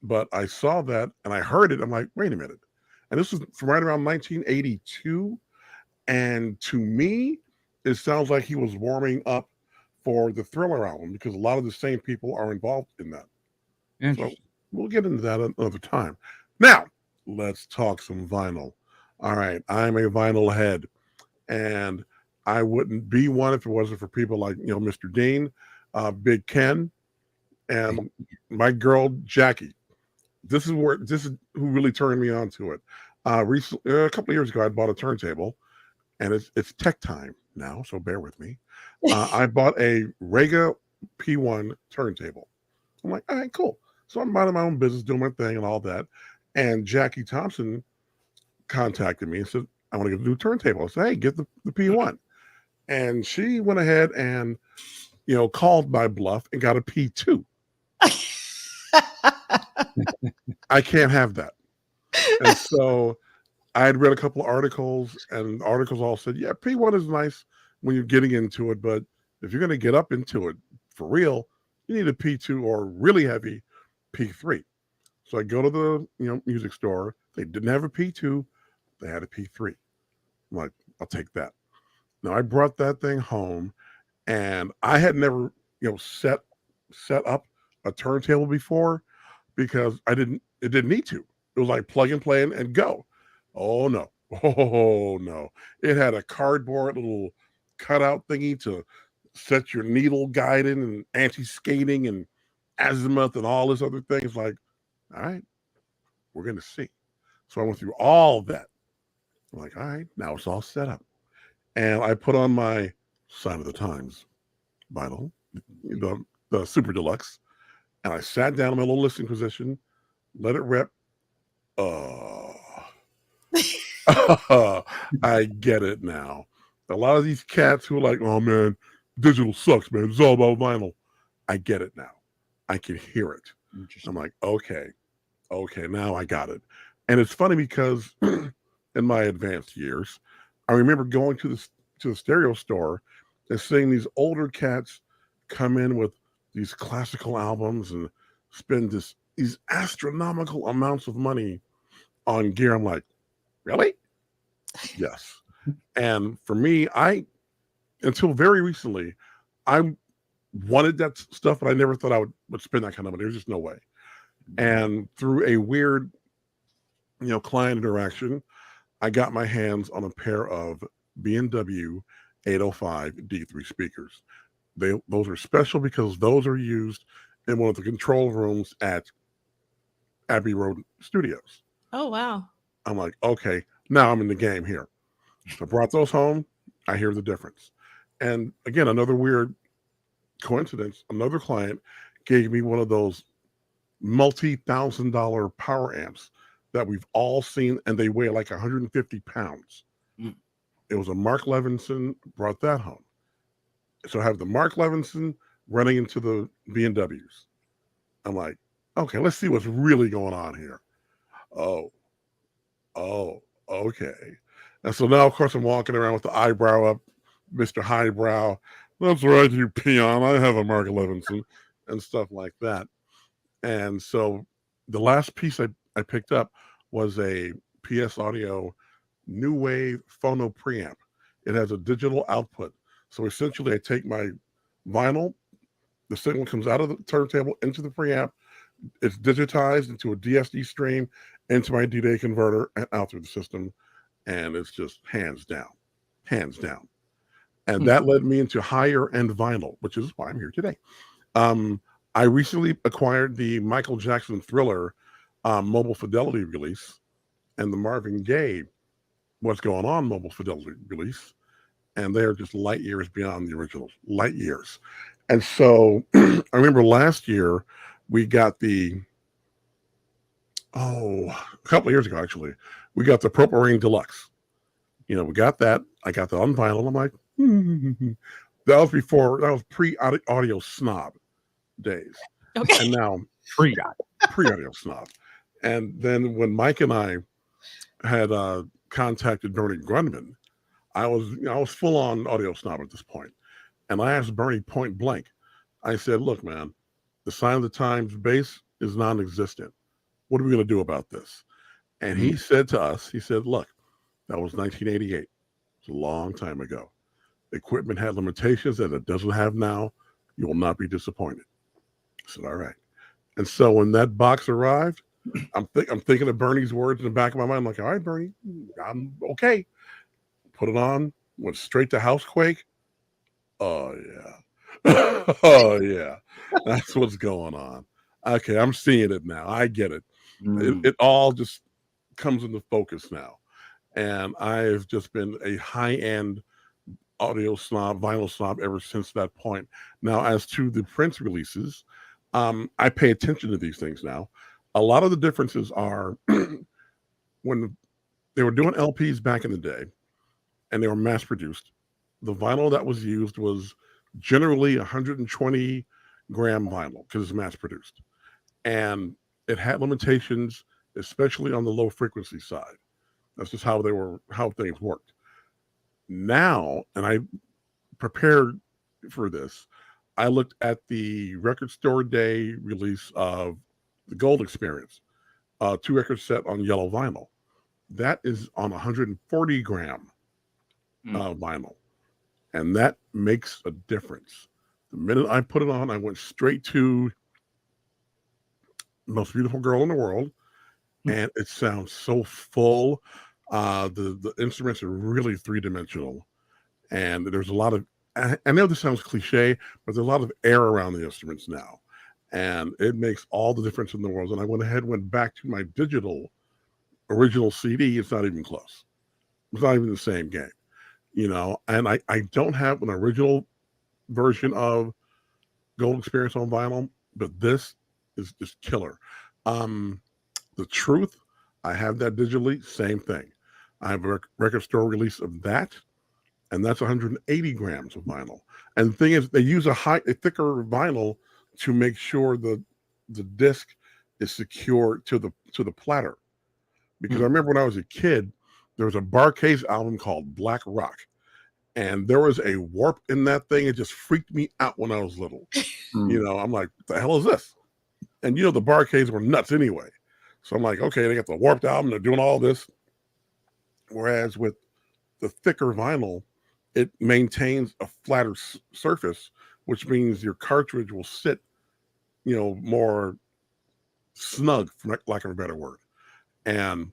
but I saw that and I heard it. I'm like, wait a minute. And this was from right around 1982. And to me, it sounds like he was warming up for the Thriller album because a lot of the same people are involved in that. So we'll get into that another time. Now, let's talk some vinyl. All right, I'm a vinyl head, and I wouldn't be one if it wasn't for people like Mr. Dean, Big Ken, and my girl Jackie. This is who really turned me on to it. Recently, a couple of years ago, I bought a turntable, and it's tech time now, so bear with me. I bought a Rega P1 turntable. I'm like, all right, cool. So I'm minding my own business, doing my thing and all that. And Jackie Thompson contacted me and said, I want to get a new turntable. I said, hey, get the P1. And she went ahead and, called my bluff and got a P2. I can't have that. And so I had read a couple of articles, and the articles all said, yeah, P1 is nice when you're getting into it, but if you're going to get up into it for real, you need a P2 or really heavy P3. So I go to the music store. They didn't have a P2. They had a P3. I'm like, I'll take that. Now I brought that thing home, and I had never set up a turntable before because it didn't need to. It was like plug and play and go. Oh no. Oh no. It had a cardboard little cutout thingy to set your needle guide in and anti-skating and azimuth and all this other things. Like, all right, we're going to see. So I went through all that. I'm like, all right, now it's all set up. And I put on my Sign of the Times vinyl, the Super Deluxe, and I sat down in my little listening position, let it rip. I get it now. A lot of these cats who are like, oh man, digital sucks, man. It's all about vinyl. I get it now. I can hear it. I'm like, okay, now I got it. And it's funny because in my advanced years, I remember going to the stereo store and seeing these older cats come in with these classical albums and spend these astronomical amounts of money on gear. I'm like, really? Yes. And for me, until very recently, I wanted that stuff, but I never thought I would spend that kind of money. There's just no way. And through a weird, client interaction, I got my hands on a pair of B&W 805 D3 speakers. Those are special because those are used in one of the control rooms at Abbey Road Studios. Oh, wow. I'm like, okay, now I'm in the game here. So I brought those home. I hear the difference. And again, another weird coincidence, another client gave me one of those multi-$1,000 power amps that we've all seen, and they weigh like 150 pounds. Mm. It was a Mark Levinson, brought that home. So I have the Mark Levinson running into the B&Ws. I'm like, okay, let's see what's really going on here. Oh, okay. And so now, of course, I'm walking around with the eyebrow up, Mr. Highbrow. That's right, you peon. I have a Mark Levinson and stuff like that. And so the last piece I picked up was a PS Audio New Wave phono preamp. It has a digital output. So essentially, I take my vinyl, the signal comes out of the turntable into the preamp. It's digitized into a DSD stream, into my D-Day converter, and out through the system. And it's just hands down. And that led me into higher end vinyl, which is why I'm here today. I recently acquired the Michael Jackson Thriller Mobile Fidelity release and the Marvin Gaye What's Going On Mobile Fidelity release. And they're just light years beyond the originals, light years. And so I remember last year we got a couple of years ago, actually, we got the Purple Rain Deluxe. We got that. I got that on vinyl. I'm like, that was pre-audio snob. days. Okay. And now pre-audio snob. And then when Mike and I had contacted Bernie Grundman, I was full on audio snob at this point. And I asked Bernie point blank, I said, look, man, the Sign of the Times base is non-existent. What are we going to do about this? And he said to us, he said, look, that was 1988. It's a long time ago. Equipment had limitations that it doesn't have now. You will not be disappointed. I said, all right. And so when that box arrived, I'm thinking of Bernie's words in the back of my mind. I'm like, all right, Bernie, I'm okay. Put it on, went straight to Housequake. Oh, yeah. Oh, yeah. That's what's going on. Okay, I'm seeing it now. I get it. It all just comes into focus now. And I've just been a high-end audio snob, vinyl snob ever since that point. Now, as to the Prince releases, I pay attention to these things now. A lot of the differences are when they were doing LPs back in the day and they were mass produced, the vinyl that was used was generally 120 gram vinyl because it's mass produced. And it had limitations, especially on the low frequency side. That's just how things worked. Now, and I prepared for this, I looked at the Record Store Day release of the Gold Experience, 2 record set on yellow vinyl. That is on 140 gram vinyl. And that makes a difference. The minute I put it on, I went straight to Most Beautiful Girl in the World, and it sounds so full. The instruments are really 3-dimensional, and there's a lot of, I know this sounds cliche, but there's a lot of air around the instruments now, and it makes all the difference in the world. And I went back to my digital original CD. It's not even close. It's not even the same game, and I don't have an original version of Gold Experience on vinyl, but this is just killer. The Truth, I have that digitally, same thing. I have a record store release of that, and that's 180 grams of vinyl. And the thing is, they use a thicker vinyl to make sure the disc is secure to the platter. Because I remember when I was a kid, there was a Bar-Kays album called Black Rock, and there was a warp in that thing. It just freaked me out when I was little. I'm like, what the hell is this? And the Bar-Kays were nuts anyway. So I'm like, okay, they got the warped album, they're doing all this. Whereas with the thicker vinyl, it maintains a flatter surface, which means your cartridge will sit, more snug, for lack of a better word. And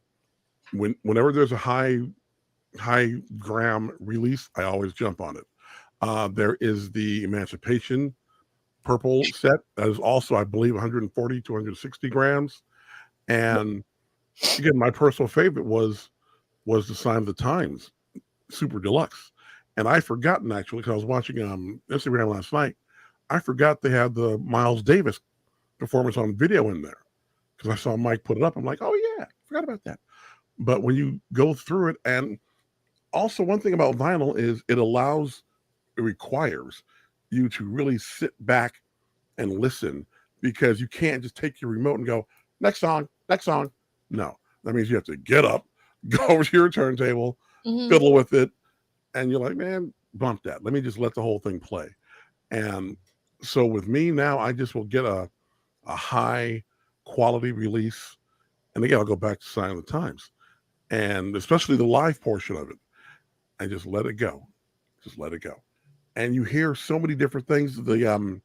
whenever there's a high gram release, I always jump on it. There is the Emancipation purple set that is also, I believe, 140 to 160 grams. And again, my personal favorite was the Sign of the Times Super Deluxe. And I forgotten, actually, because I was watching Instagram last night, I forgot they had the Miles Davis performance on video in there, because I saw Mike put it up. I'm like, oh yeah, forgot about that. But when you go through it, and also one thing about vinyl is it requires you to really sit back and listen, because you can't just take your remote and go, next song. No, that means you have to get up, go over to your turntable, fiddle with it, and you're like, man, bump that. Let me just let the whole thing play. And so with me now, I just will get a high quality release. And again, I'll go back to Sign of the Times, and especially the live portion of it. I just let it go. And you hear so many different things. The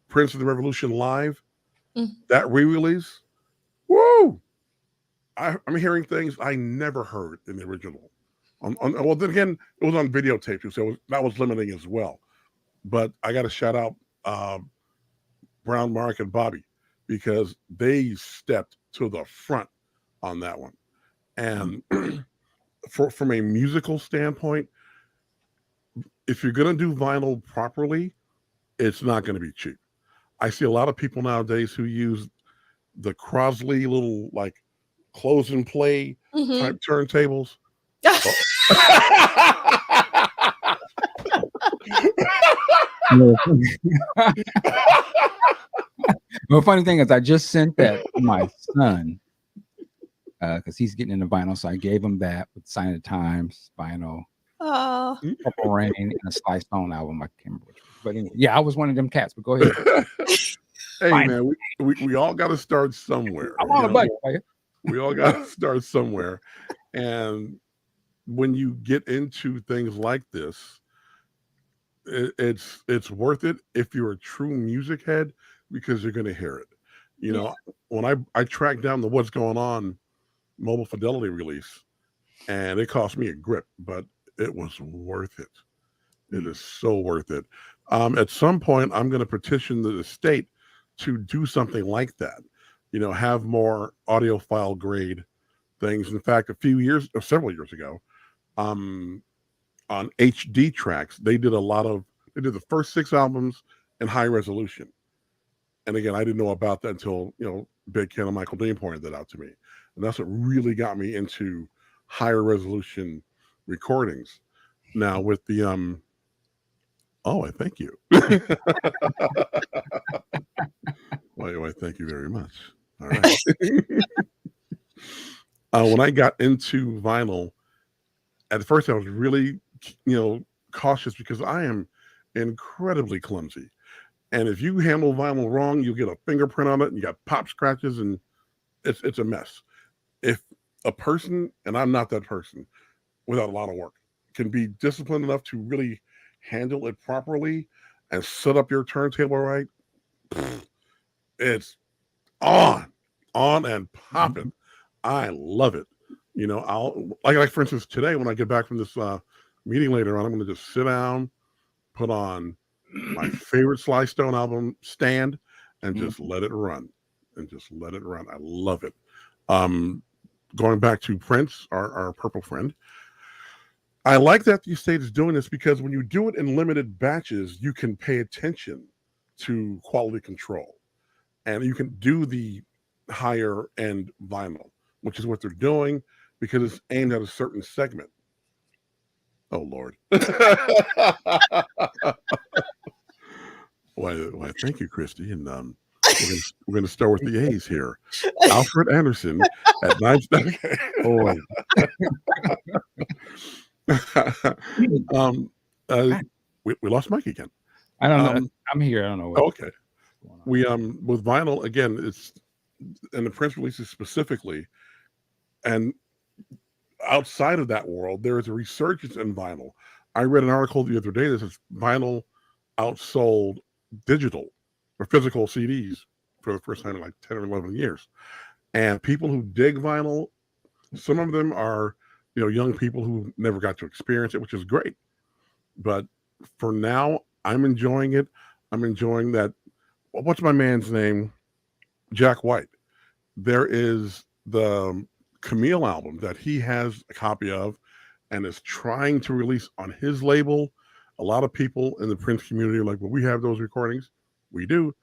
Prince of the Revolution live, that re-release, woo! I'm hearing things I never heard in the original. Well, then again, it was on videotape too, so that was limiting as well. But I got to shout out Brown, Mark, and Bobby, because they stepped to the front on that one. And from a musical standpoint, if you're going to do vinyl properly, it's not going to be cheap. I see a lot of people nowadays who use the Crosley little like close and play type turntables. The funny thing is, I just sent that to my son because he's getting into vinyl, so I gave him that with Sign of the Times vinyl, Oh, Purple Rain, and a Sly Stone album. I can't remember which one. But anyway, yeah, I was one of them cats. But go ahead. Hey Fine. man, we all got to start somewhere. I'm on a budget. We all got to start somewhere, and when you get into things like this, it's worth it if you're a true music head because you're going to hear it. You know, when I tracked down the What's Going On Mobile Fidelity release, and it cost me a grip, but it was worth it. It is so worth it. At some point, I'm going to petition the state to do something like that. You know, have more audiophile grade things. In fact, several years ago, on HD tracks, they did the first 6 albums in high resolution. And again, I didn't know about that until, Big Ken and Michael Dean pointed that out to me. And that's what really got me into higher resolution recordings. Now with the I thank you. Why, thank you very much. All right. When I got into vinyl, at first I was really, cautious because I am incredibly clumsy. And if you handle vinyl wrong, you'll get a fingerprint on it and you got pop scratches and it's a mess. If a person, and I'm not that person, without a lot of work, can be disciplined enough to really handle it properly and set up your turntable right, it's on and popping. I love it. I'll like for instance today when I get back from this meeting later on, I'm going to just sit down, put on my favorite Sly Stone album, Stand, and just let it run. I love it. Going back to Prince, our purple friend, I like that the state is doing this because when you do it in limited batches, you can pay attention to quality control. And you can do the higher end vinyl, which is what they're doing because it's aimed at a certain segment. Oh, Lord. Why, thank you, Christy. And we're going to start with the A's here. Alfred Anderson at 9. Okay. We lost Mike again. I don't know. I'm here. I don't know what. Okay. We with vinyl again, it's and the Prince releases specifically, and outside of that world, there is a resurgence in vinyl. I read an article the other day that says vinyl outsold digital or physical CDs for the first time in like 10 or 11 years. And people who dig vinyl, some of them are, young people who never got to experience it, which is great. But for now, I'm enjoying it. I'm enjoying that. What's my man's name? Jack White. There is the Camille album that he has a copy of and is trying to release on his label. A lot of people in the Prince community are like, well, we have those recordings. We do.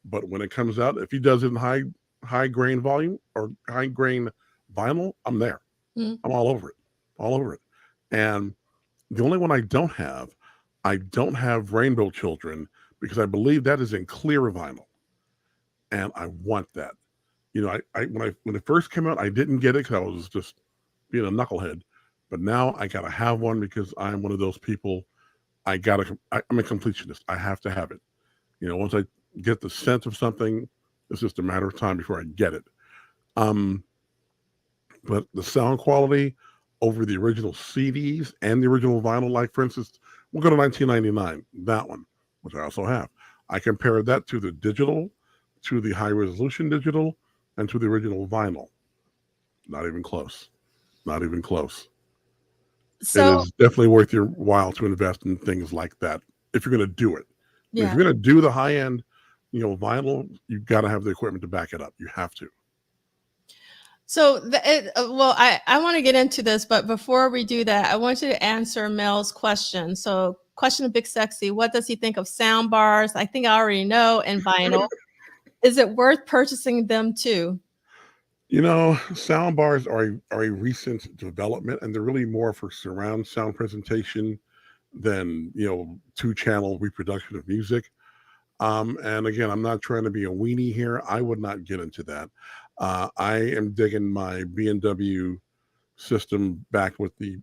But when it comes out, if he does it in high grain volume or high grain vinyl, I'm there. I'm all over it. And the only one I don't have Rainbow Children because I believe that is in clear vinyl. And I want that. When it first came out, I didn't get it because I was just being a knucklehead. But now I gotta have one because I'm one of those people. I'm a completionist. I have to have it. Once I get the sense of something, it's just a matter of time before I get it. But the sound quality over the original CDs and the original vinyl, like for instance, we'll go to 1999, that one, which I also have. I compared that to the digital, to the high resolution digital, and to the original vinyl. Not even close. So, it is definitely worth your while to invest in things like that if you're going to do it. Yeah. If you're going to do the high end, vinyl, you've got to have the equipment to back it up. You have to. So, I want to get into this, but before we do that, I want you to answer Mel's question. So, question of Big Sexy: what does he think of sound bars? I think I already know. And vinyl, is it worth purchasing them too? Sound bars are a recent development, and they're really more for surround sound presentation than 2-channel reproduction of music. And again, I'm not trying to be a weenie here. I would not get into that. I am digging my B&W system back with the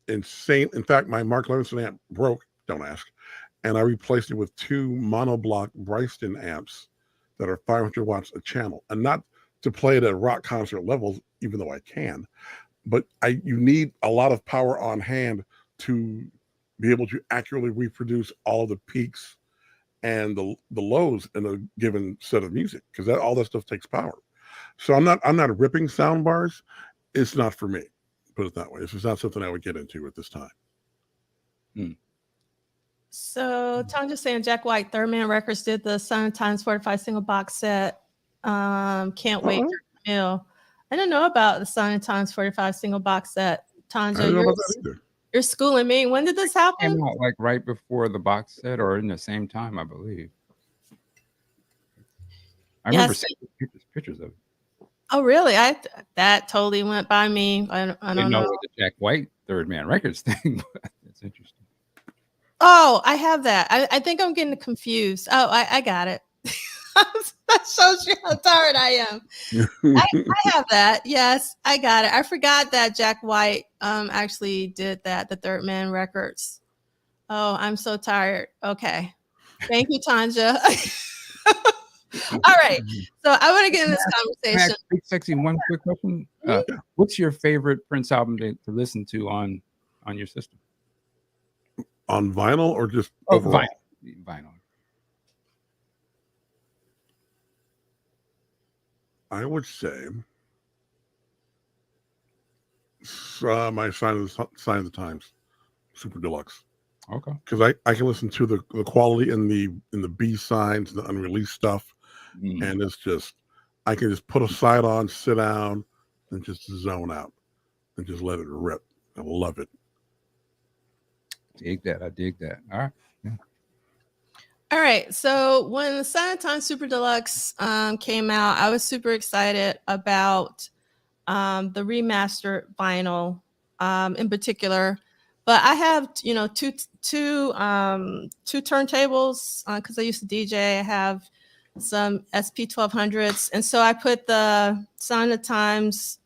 insane. In fact, my Mark Levinson amp broke. Don't ask. And I replaced it with 2 monoblock Bryston amps that are 500 watts a channel, and not to play it at rock concert levels, even though I can. But you need a lot of power on hand to be able to accurately reproduce all of the peaks and the lows in a given set of music, because all that stuff takes power. So I'm not ripping sound bars. It's not for me. Put it that way. This is not something I would get into at this time. So Tanya's saying Jack White, Third Man Records did the Sun Times 45 single box set. Can't wait for Camille. I don't know about the Sun Times 45 single box set. Tanja, I don't know about that either. You're schooling me. When did this happen? Came out like right before the box set, or in the same time, I believe. I remember seeing pictures of it. Oh, really? That totally went by me. I don't know. The Jack White Third Man Records thing, but it's interesting. Oh, I have that. I think I'm getting confused. Oh, I got it. That shows you how tired I am. I have that. Yes, I got it. I forgot that Jack White actually did that, the Third Man Records. Oh, I'm so tired. Okay. Thank you, Tanja. All right. So I want to get in this conversation. Big Sexy, one quick question. What's your favorite Prince album to listen to on your system? On vinyl or just overall? Vinyl. I would say my Sign of the Times Super Deluxe. Okay. Because I can listen to the quality in the B-sides, the unreleased stuff, and it's just, I can just put a side on, sit down, and just zone out and just let it rip. I love it. I dig that. All right. Yeah. All right. So when the Sign of the Times Super Deluxe came out, I was super excited about the remastered vinyl in particular. But I have, two turntables because I used to DJ. I have some SP1200s, and so I put the Sign of the Times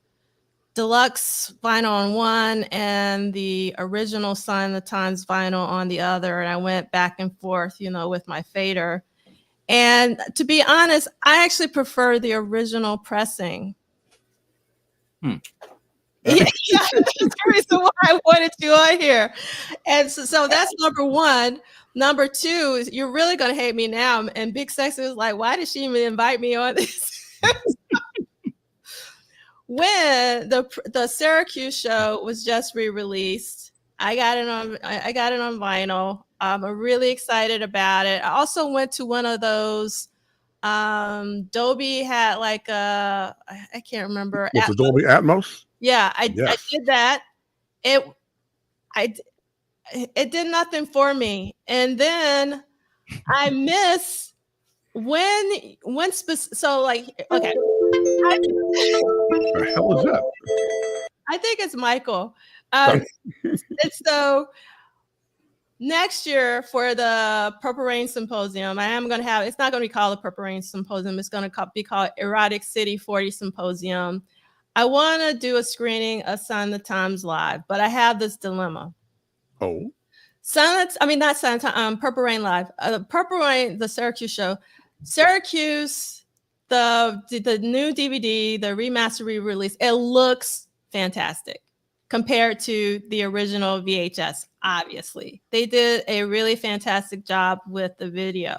Deluxe vinyl on one and the original Sign of the Times vinyl on the other, and I went back and forth, with my fader. And to be honest, I actually prefer the original pressing. Yeah, that's the reason why I wanted you on here. And so that's number one. Number two is, you're really going to hate me now. And Big Sexy was like, why did she even invite me on this? When the Syracuse show was just re-released, I got it on vinyl. I'm really excited about it. I also went to one of those Dolby had like I can't remember. What's the Dolby Atmos? Yeah, I did that. It did nothing for me. And then I miss so like, okay. What the hell is that? I think it's Michael. And so next year for the Purple Rain Symposium, I am going to have, it's not going to be called the Purple Rain Symposium. It's going to be called Erotic City 40 Symposium. I want to do a screening of Sign of the Times live, but I have this dilemma. Oh. Purple Rain live. Purple Rain, the Syracuse show. Syracuse, the new DVD, the remastered re-release, it looks fantastic compared to the original VHS, obviously. They did a really fantastic job with the video.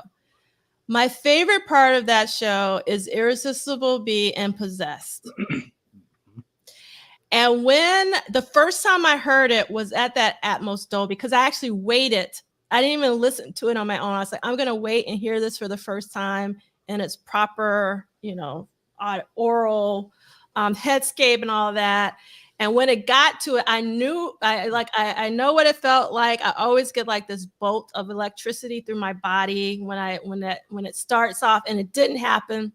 My favorite part of that show is Irresistible Bee and Possessed. And when the first time I heard it was at that Atmos Dolby, because I actually waited. I didn't even listen to it on my own. I was like, I'm going to wait and hear this for the first time in its proper, oral headscape and all that. And when it got to it, I knew, I know what it felt like. I always get like this bolt of electricity through my body when it starts off, and it didn't happen.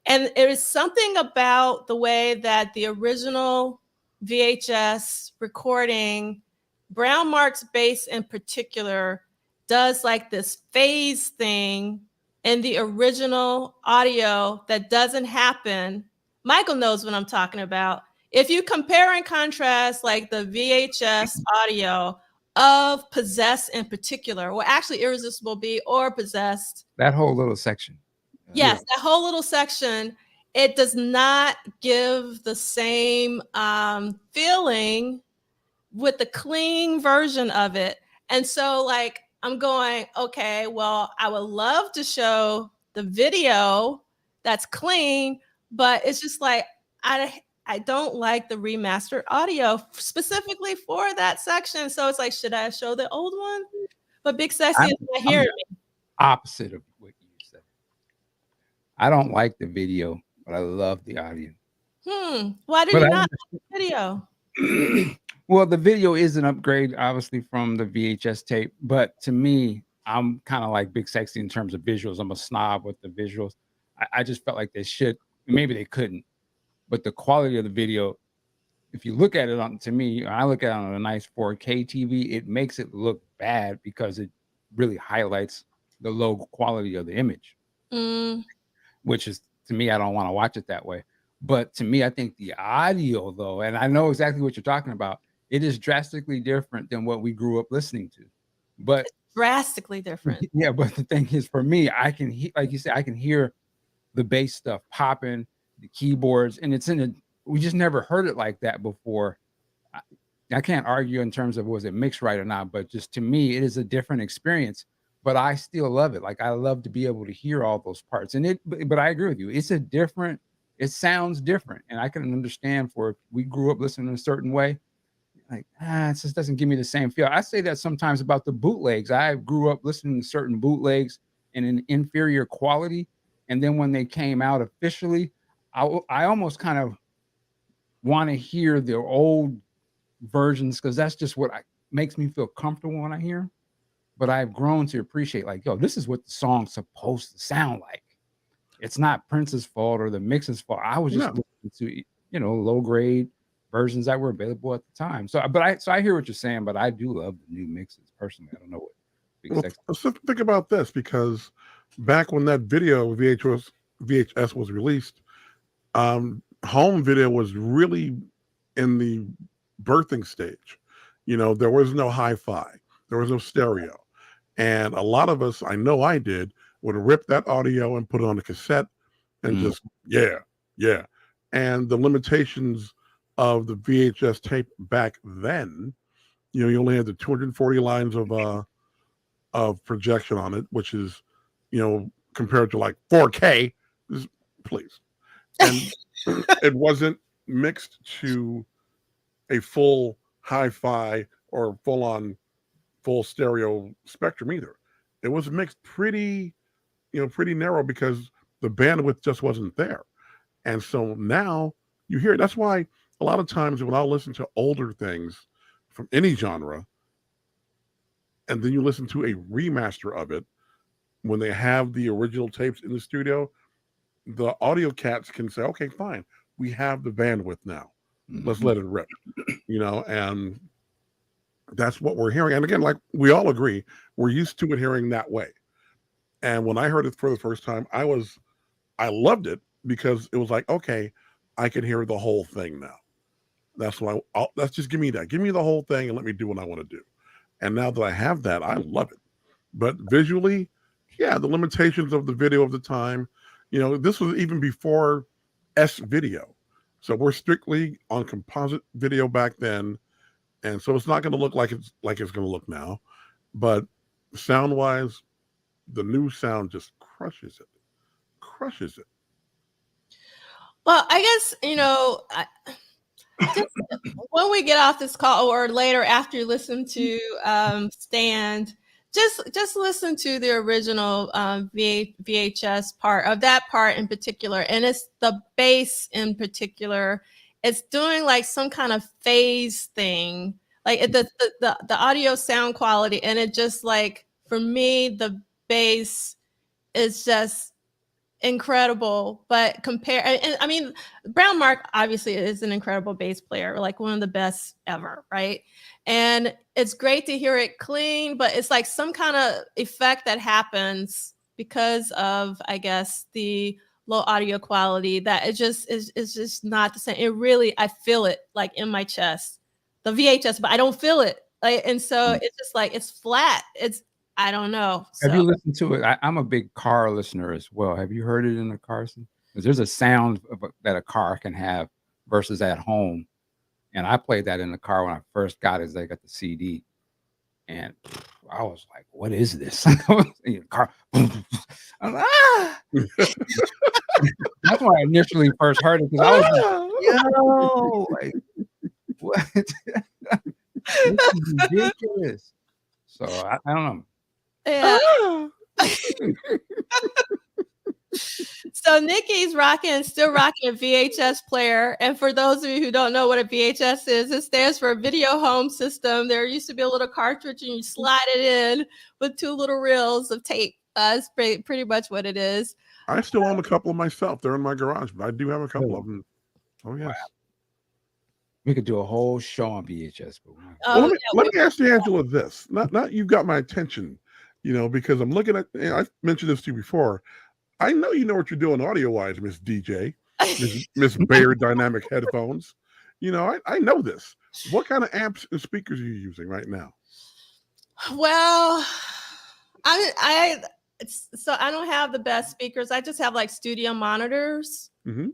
And there is something about the way that the original VHS recording Brown Mark's bass in particular does like this phase thing in the original audio that doesn't happen. Michael knows what I'm talking about. If you compare and contrast like the VHS audio of Possessed in particular, or actually Irresistible Bee or Possessed, That whole little section. yes, that whole little section, it does not give the same feeling with the clean version of it. And so like I'm going, okay, well, I would love to show the video that's clean, but it's just like I don't like the remastered audio specifically for that section. So it's like, should I show the old one? But Big Sexy is not hearing me. Opposite of what you said. I don't like the video, but I love the audio. Why did you not like the video? Well, the video is an upgrade, obviously, from the VHS tape. But to me, I'm kind of like Big Sexy in terms of visuals. I'm a snob with the visuals. I just felt like they should. Maybe they couldn't. But the quality of the video, if you look at it on, to me, I look at it on a nice 4K TV, it makes it look bad because it really highlights the low quality of the image, which is, to me, I don't want to watch it that way. But to me, I think the audio, though, and I know exactly what you're talking about, it is drastically different than what we grew up listening to. But it's drastically different. Yeah, but the thing is, for me, I can hear, like you said, I can hear the bass stuff popping, the keyboards, and it's in a, we just never heard it like that before. I can't argue in terms of was it mixed right or not, but just to me, it is a different experience. But I still love it. Like I love to be able to hear all those parts. And but I agree with you. It's a different, it sounds different. And I can understand for if we grew up listening in a certain way, like, it just doesn't give me the same feel. I say that sometimes about the bootlegs. I grew up listening to certain bootlegs in an inferior quality. And then when they came out officially, I almost kind of want to hear the old versions because that's just what makes me feel comfortable when I hear. But I've grown to appreciate, like, yo, this is what the song's supposed to sound like. It's not Prince's fault or the mix's fault. I was just listening to, low grade versions that were available at the time. So I hear what you're saying, but I do love the new mixes personally. I don't know what Big Sexy. Let's think about this, because back when that video VHS was released, home video was really in the birthing stage. There was no hi-fi, there was no stereo, and a lot of us, I know I did, would rip that audio and put it on a cassette and just yeah. And the limitations of the VHS tape back then, you only had the 240 lines of projection on it, which is, compared to like 4K, please. And it wasn't mixed to a full hi-fi or full stereo spectrum either. It was mixed pretty narrow because the bandwidth just wasn't there. And so now you hear it. That's why a lot of times when I'll listen to older things from any genre, and then you listen to a remaster of it, when they have the original tapes in the studio, the audio cats can say, okay, fine, we have the bandwidth now. Let's let it rip, and that's what we're hearing. And again, like we all agree, we're used to it hearing that way. And when I heard it for the first time, I loved it because it was like, okay, I can hear the whole thing now. That's what let's just give me that. Give me the whole thing and let me do what I want to do. And now that I have that, I love it. But visually, the limitations of the video of the time, this was even before S video. So we're strictly on composite video back then. And so it's not going to look like it's going to look now. But sound wise, the new sound just crushes it. Well, I guess, just when we get off this call or later after you listen to Stand, just listen to the original VHS part of that part in particular. And it's the bass in particular. It's doing like some kind of phase thing, like the audio sound quality. And it just like, for me, the bass is just, incredible, but and I mean, Brown Mark obviously is an incredible bass player, like one of the best ever, right? And it's great to hear it clean, but it's like some kind of effect that happens because of, I guess, the low audio quality that it just is just not the same. It really, I feel it like in my chest, the VHS, but I don't feel it. Like, and so it's just like it's flat. I don't know. Have So. you listened to it? I'm a big car listener as well. Have you heard it in the car? Because there's a sound that a car can have versus at home. And I played that in the car when I first got it. As I got the CD, and I was like, "What is this?" In the car. I'm like, ah! That's when I initially first heard it because I was like, "Yo, like, what? This is ridiculous." So I don't know. Yeah. So Nikki's still rocking a VHS player. And for those of you who don't know what a VHS is, it stands for Video Home System. There used to be a little cartridge and you slide it in with 2 little reels of tape. That's pretty much what it is. I still own a couple of myself. They're in my garage, but I do have a couple of them. Oh, yes. Wow. We could do a whole show on VHS. But well, let me ask you, Angela, this. Not you've got my attention, because I'm looking at, I've mentioned this to you before. I know you know what you're doing audio-wise, Miss DJ, Miss Bayer Dynamic Headphones. I know this. What kind of amps and speakers are you using right now? Well, so I don't have the best speakers. I just have like studio monitors. Mm-hmm.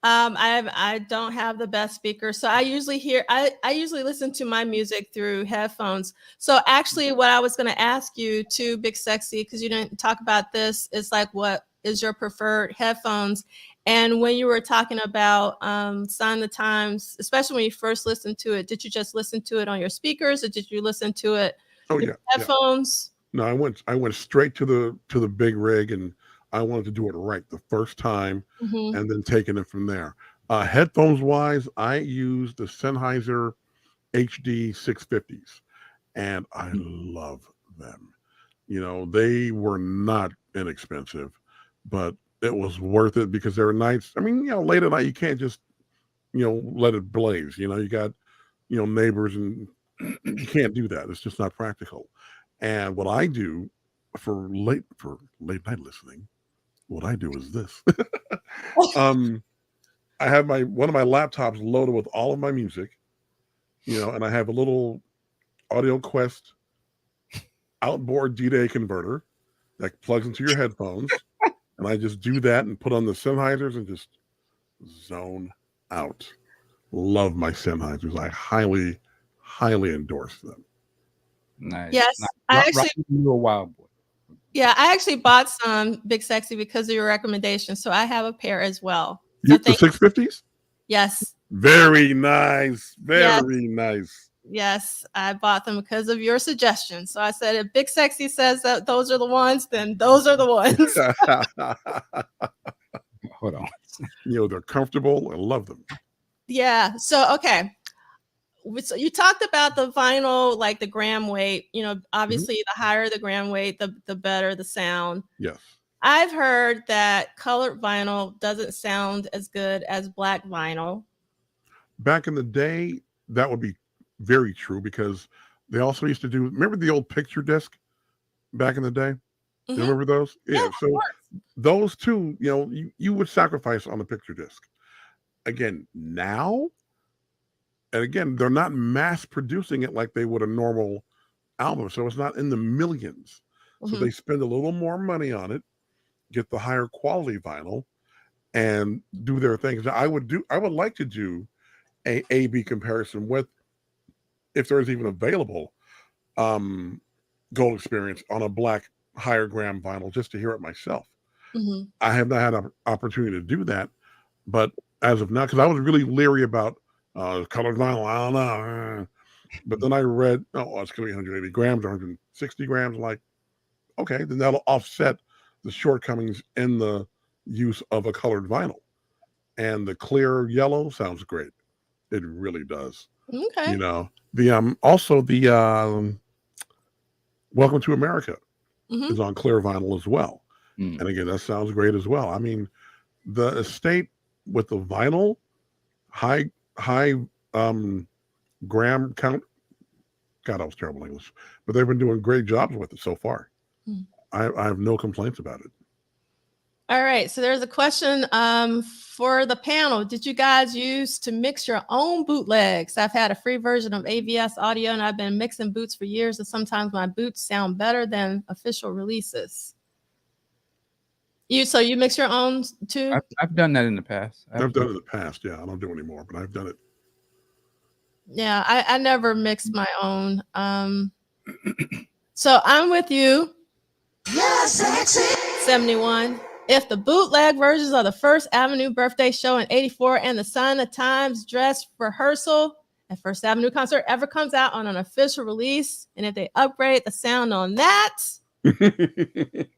I don't have the best speakers. So I usually listen to my music through headphones. So actually what I was going to ask you too, Big Sexy, because you didn't talk about this, is like, what is your preferred headphones? And when you were talking about Sign of the Times, especially when you first listened to it, did you just listen to it on your speakers or did you listen to it with headphones? No, I went straight to the big rig, and I wanted to do it right the first time, and then taking it from there. Headphones wise, I use the Sennheiser HD 650s, and I love them. They were not inexpensive, but it was worth it because there were nights. I mean, late at night you can't just let it blaze. You got neighbors, and you can't do that. It's just not practical. And what I do for late night listening, what I do is this. I have one of my laptops loaded with all of my music, and I have a little Audio Quest outboard D-Day converter that plugs into your headphones. And I just do that and put on the Sennheisers and just zone out. Love my Sennheisers. I highly, highly endorse them. Nice. Yes, I actually. You're a wild boy. Yeah, I actually bought some, Big Sexy, because of your recommendation. So I have a pair as well. The 650s? Yes. Very nice. Very nice. Yes, I bought them because of your suggestion. So I said, if Big Sexy says that those are the ones, then those are the ones. Hold on. They're comfortable. I love them. Yeah. So, okay. So you talked about the vinyl, like the gram weight, obviously the higher the gram weight, the better the sound. Yes. I've heard that colored vinyl doesn't sound as good as black vinyl. Back in the day, that would be very true because they also used to remember the old picture disc back in the day? You remember those? Yeah. So those two, you would sacrifice on the picture disc. Again, now, and again, they're not mass producing it like they would a normal album. So it's not in the millions. So they spend a little more money on it, get the higher quality vinyl, and do their things. I would like to do a A/B comparison with, if there's even available, Gold Experience on a black higher gram vinyl, just to hear it myself. I have not had an opportunity to do that, but as of now, because I was really leery about colored vinyl, I don't know. But then I read, it's going to be 180 grams or 160 grams. Like, okay, then that'll offset the shortcomings in the use of a colored vinyl. And the clear yellow sounds great. It really does. Okay. Also the Welcome to America is on clear vinyl as well. And again, that sounds great as well. I mean, the estate with the vinyl, high gram count. God, that was terrible English, but they've been doing great jobs with it so far. I have no complaints about it. All right, so there's a question for the panel. Did you guys use to mix your own bootlegs? I've had a free version of AVS audio, and I've been mixing boots for years, and sometimes my boots sound better than official releases. So you mix your own too? I've done that in the past. I've done it in the past. Yeah, I don't do it anymore, but I've done it. Yeah, I never mixed my own. So I'm with you. You're sexy. 71. If the bootleg versions of the First Avenue birthday show in 84 and the Sign of Times dress rehearsal at First Avenue concert ever comes out on an official release, and if they upgrade the sound on that,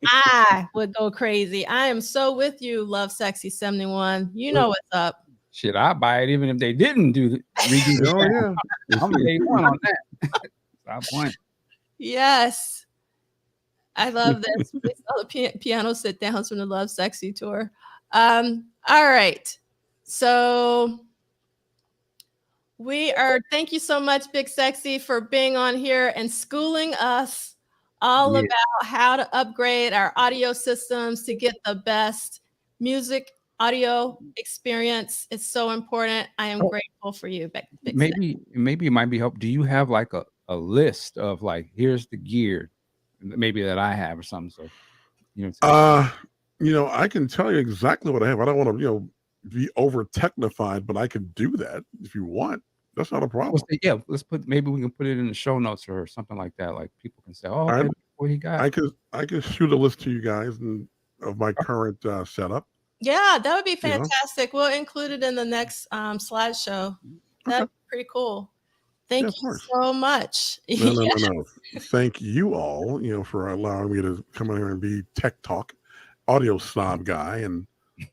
I would go crazy. I am so with you, Lovesexy 71. You know what's up. Shit, I'd buy it even if they didn't redo the sound. I'm day one on that. Stop playing. Yes. I love this. We saw the piano sit downs from the Lovesexy tour. All right. So thank you so much, Big Sexy, for being on here and schooling us all about how to upgrade our audio systems to get the best music audio experience. It's so important. I am grateful for you, Big Maybe it might be help. Do you have like a list of like, here's the gear maybe that I have or something? So I can tell you exactly what I have. I don't want to, be over technified, but I can do that if you want. That's not a problem. Maybe we can put it in the show notes or something like that. Like people can say, "Oh, okay, what he got." I can shoot a list to you guys of my current setup. Yeah, that would be fantastic. We'll include it in the next slideshow. That's pretty cool. Thank you so much. No. Thank you all, for allowing me to come in here and be tech talk, audio snob guy, and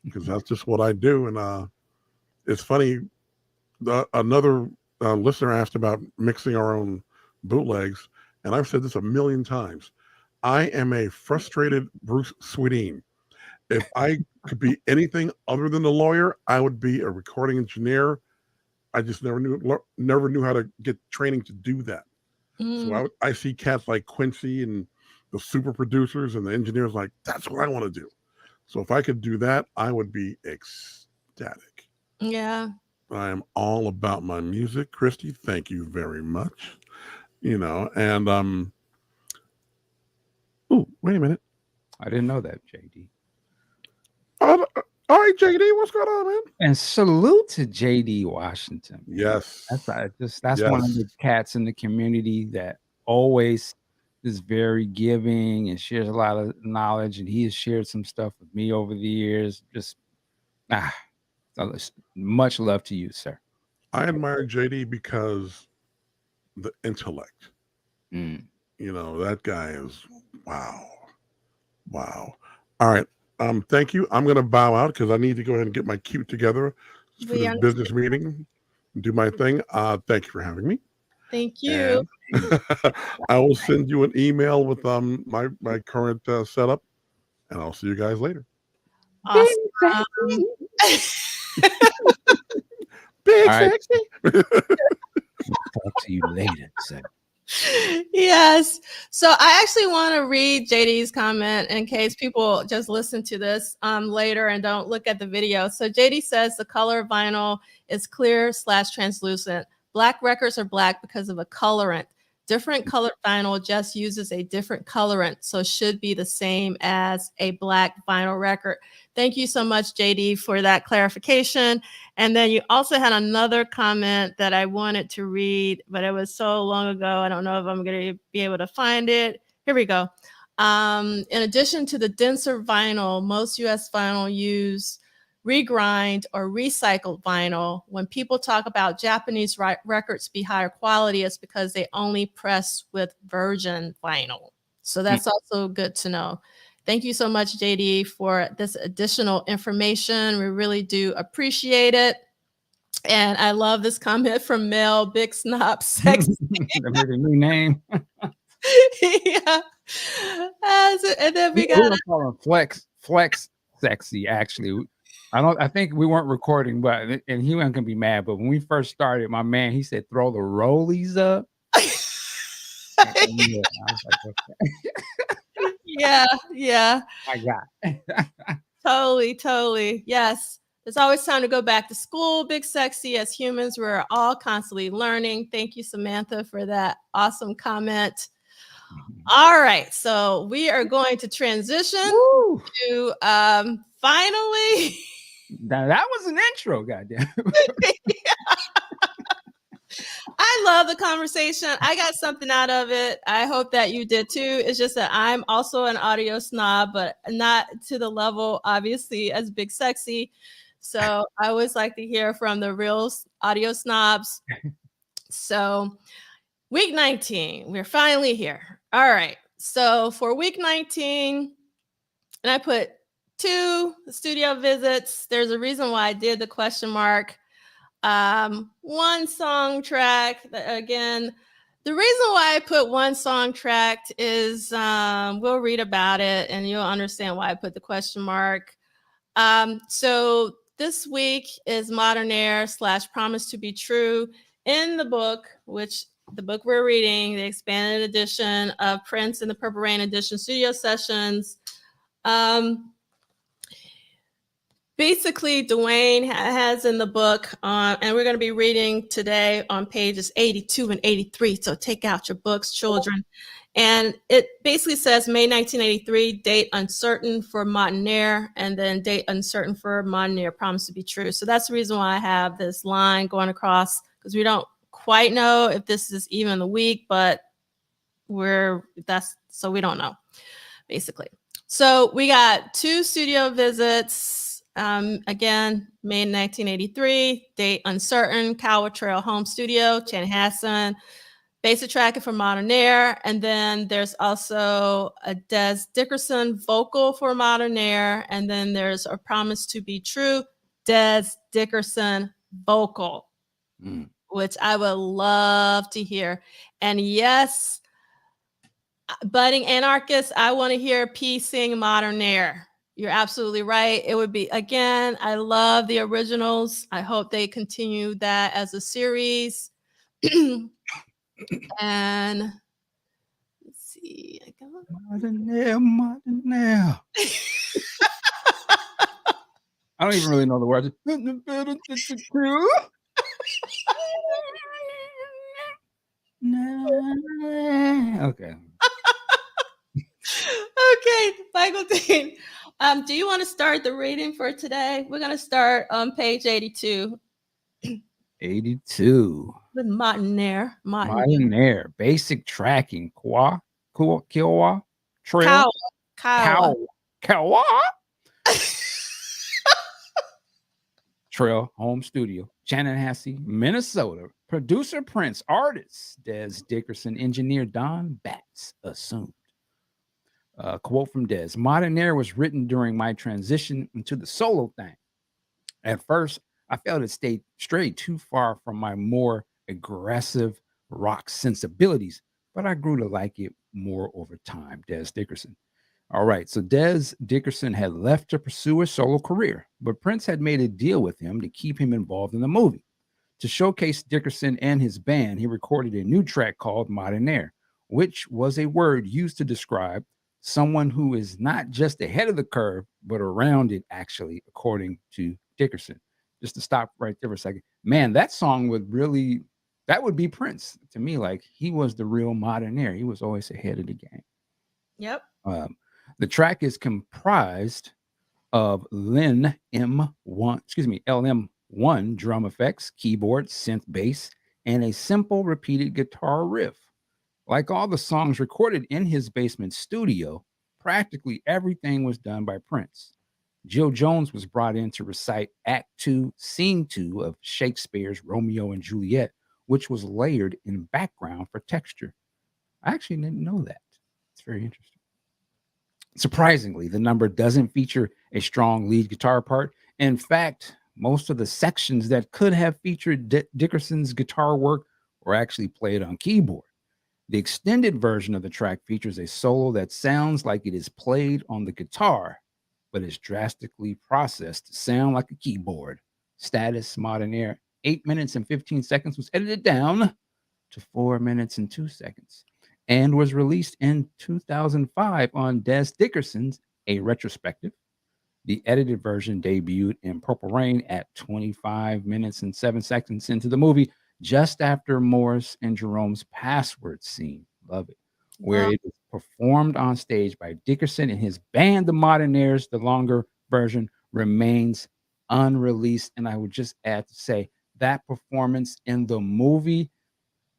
because that's just what I do. And it's funny. Another listener asked about mixing our own bootlegs, and I've said this a million times. I am a frustrated Bruce Swedeen. If I could be anything other than a lawyer, I would be a recording engineer. I just never knew how to get training to do that. So I see cats like Quincy and the super producers and the engineers like, that's what I want to do. So if I could do that, I would be ecstatic. Yeah. I am all about my music. Christy, thank you very much. And wait a minute. I didn't know that, JD. All right, JD, what's going on, man? And salute to JD Washington. Man. Yes. That's one of the cats in the community that always is very giving and shares a lot of knowledge. And he has shared some stuff with me over the years. Just much love to you, sir. I admire JD because the intellect. That guy is wow. All right. Thank you. I'm going to bow out because I need to go ahead and get my cue together for this business meeting, do my thing. Thank you for having me. Thank you. I will send you an email with my current setup, and I'll see you guys later. Awesome. Big sexy. Talk to you later, sir. Yes. So I actually want to read JD's comment in case people just listen to this later and don't look at the video. So JD says the color of vinyl is clear/translucent. Black records are black because of a colorant. Different colored vinyl just uses a different colorant, so should be the same as a black vinyl record. Thank you so much, JD, for that clarification. And then you also had another comment that I wanted to read, but it was so long ago. I don't know if I'm going to be able to find it. Here we go. In addition to the denser vinyl, most US vinyl use regrind or recycled vinyl. When people talk about Japanese records be higher quality, it's because they only press with virgin vinyl. So that's also good to know. Thank you so much, JD, for this additional information. We really do appreciate it. And I love this comment from Mel, Big Snob Sexy. That made a new name. Yeah. And then we We got don't call him flex sexy. Actually, I think we weren't recording, but and he wasn't gonna be mad. But when we first started, my man, he said, "Throw the rollies up." And yeah, I was like, okay. yeah. My God. Totally. Yes. There's always time to go back to school, Big Sexy. As humans, we're all constantly learning. Thank you, Samantha, for that awesome comment. All right. So we are going to transition Woo! to finally. Now, that was an intro, goddamn. I love the conversation. I got something out of it. I hope that you did too. It's just that I'm also an audio snob, but not to the level, obviously, as Big Sexy. So I always like to hear from the real audio snobs. So week 19, we're finally here. All right. So for week 19, and I put 2 studio visits. There's a reason why I did the question mark. 1 song track. Again, the reason why I put 1 song track is we'll read about it and you'll understand why I put the question mark. So this week is Modernaire / Promise to Be True in the book, which the book we're reading, the expanded edition of Prince and the Purple Rain edition studio sessions. Basically, Duane has in the book, and we're going to be reading today on pages 82 and 83. So take out your books, children. And it basically says May 1983, date uncertain for Modernaire, and then date uncertain for Modernaire, Promise to Be True. So that's the reason why I have this line going across, because we don't quite know if this is even the week, but so we don't know, basically. So we got 2 studio visits. Again, May 1983, date uncertain, Coward Trail Home Studio, Chanhassen, basic tracking for Modernaire. And then there's also a Des Dickerson vocal for Modernaire. And then there's a Promise to Be True, Des Dickerson vocal, which I would love to hear. And yes, budding anarchist, I want to hear P sing Modernaire. You're absolutely right. It would be, again, I love the originals. I hope they continue that as a series. And let's see. Modernaire. I don't even really know the words. Okay. Okay, Michael Dean. Do you want to start the reading for today? We're going to start on page 82. 82. With Modernaire. Modernaire. Basic tracking. Kiowa Trail. Kawa. Trail Home Studio. Chanhassen, Minnesota. Producer Prince. Artist Des Dickerson. Engineer Don Batts. Assumed. Quote from Des. Modernaire was written during my transition into the solo thing. At first, I felt it strayed too far from my more aggressive rock sensibilities, but I grew to like it more over time. Des Dickerson. All right, so Des Dickerson had left to pursue a solo career, but Prince had made a deal with him to keep him involved in the movie. To showcase Dickerson and his band, he recorded a new track called Modernaire, which was a word used to describe someone who is not just ahead of the curve, but around it, actually, according to Dickerson. Just to stop right there for a second. Man, that song that would be Prince to me. Like, he was the real Modernaire. He was always ahead of the game. Yep. The track is comprised of LM1 drum effects, keyboard, synth bass, and a simple repeated guitar riff. Like all the songs recorded in his basement studio, practically everything was done by Prince. Jill Jones was brought in to recite Act 2, Scene 2 of Shakespeare's Romeo and Juliet, which was layered in background for texture. I actually didn't know that. It's very interesting. Surprisingly, the number doesn't feature a strong lead guitar part. In fact, most of the sections that could have featured Dickerson's guitar work were actually played on keyboard. The extended version of the track features a solo that sounds like it is played on the guitar, but is drastically processed to sound like a keyboard. Status Modernaire 8 minutes and 15 seconds was edited down to 4 minutes and 2 seconds and was released in 2005 on Des Dickerson's A Retrospective. The edited version debuted in Purple Rain at 25 minutes and 7 seconds into the movie, just after Morris and Jerome's password scene. Love it. Where Wow. it is performed on stage by Dickerson and his band, the Modernaires. The longer version remains unreleased. And I would just add to say that performance in the movie,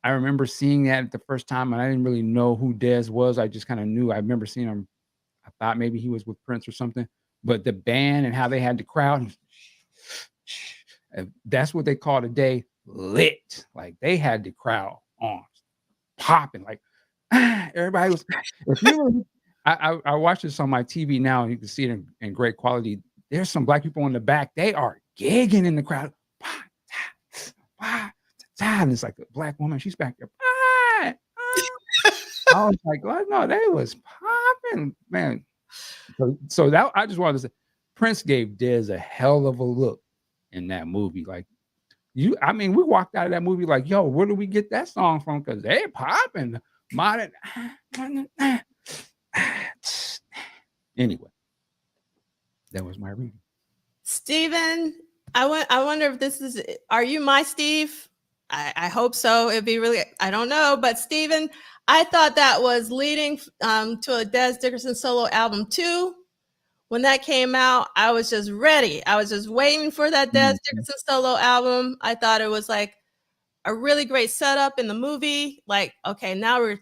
I remember seeing that the first time, and I didn't really know who Dez was. I just kind of knew. I remember seeing him. I thought maybe he was with Prince or something. But the band and how they had the crowd, that's what they call today lit. Like they had the crowd on, popping. Like everybody was. If you were, I watched this on my TV now, and you can see it in great quality. There's some black people in the back. They are gigging in the crowd. And it's like a black woman. She's back there. I was like, oh, no, they was popping, man. So that I just wanted to say, Prince gave Dez a hell of a look in that movie. Like we walked out of that movie like, yo, where do we get that song from? Because they popping. Modern. Anyway, that was my reading. Stephen, I wonder if this is, are you my Steve? I hope so. It'd be really, I don't know. But Stephen, I thought that was leading to a Des Dickerson solo album too. When that came out, I was just ready. I was just waiting for that Des Dickerson solo album. I thought it was like a really great setup in the movie. Like, okay, now we're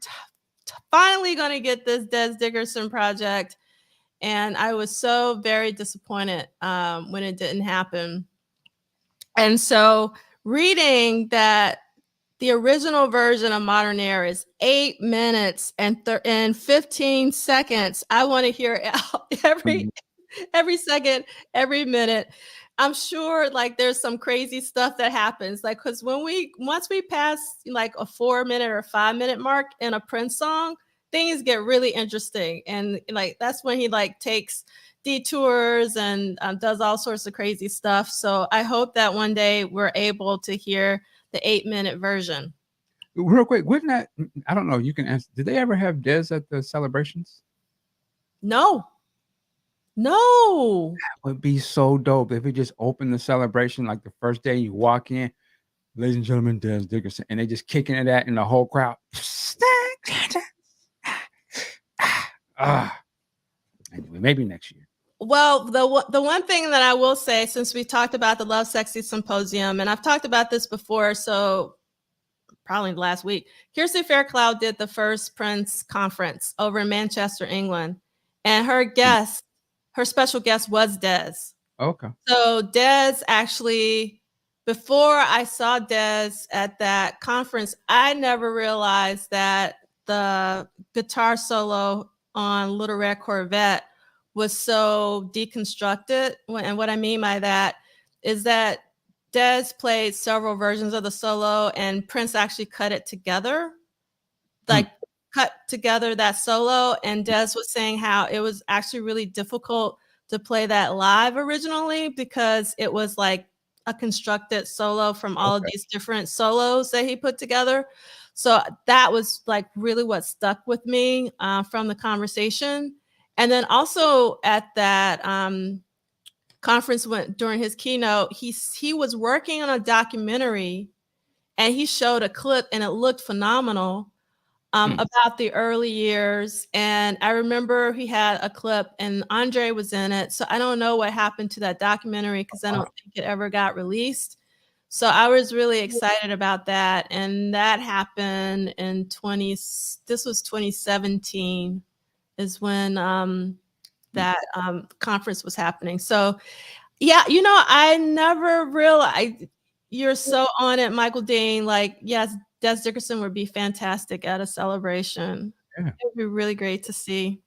finally going to get this Des Dickerson project. And I was so very disappointed when it didn't happen. And so reading that the original version of Modernaire is 8 minutes and 15 seconds. I want to hear every second, every minute. I'm sure like there's some crazy stuff that happens. Like, because once we pass like a 4 minute or 5 minute mark in a Prince song, things get really interesting. And like, that's when he like takes detours and does all sorts of crazy stuff. So I hope that one day we're able to hear the 8 minute version. Real quick, wouldn't that, I don't know, you can answer. Did they ever have Dez at the celebrations? No. That would be so dope if we just opened the celebration like the first day you walk in, ladies and gentlemen, Dez Dickerson, and they just kicking it at in the whole crowd. Anyway, maybe next year. Well, the one thing that I will say, since we talked about the Lovesexy symposium, and I've talked about this before, so probably last week, Kirsty Fairclough did the first Prince conference over in Manchester, England, and her special guest was Dez. Okay. So Dez actually, before I saw Dez at that conference, I never realized that the guitar solo on Little Red Corvette was so deconstructed. And what I mean by that is that Dez played several versions of the solo and Prince actually cut it together, like cut together that solo. And Dez was saying how it was actually really difficult to play that live originally because it was like a constructed solo from all of these different solos that he put together. So that was like really what stuck with me from the conversation. And then also at that conference during his keynote, he was working on a documentary and he showed a clip and it looked phenomenal about the early years. And I remember he had a clip and Andre was in it. So I don't know what happened to that documentary because I don't think it ever got released. So I was really excited about that. And that happened in this was 2017 is when that conference was happening. So yeah, I never realized, you're so on it, Michael Dean. Like, yes, Des Dickerson would be fantastic at a celebration. Yeah. It would be really great to see.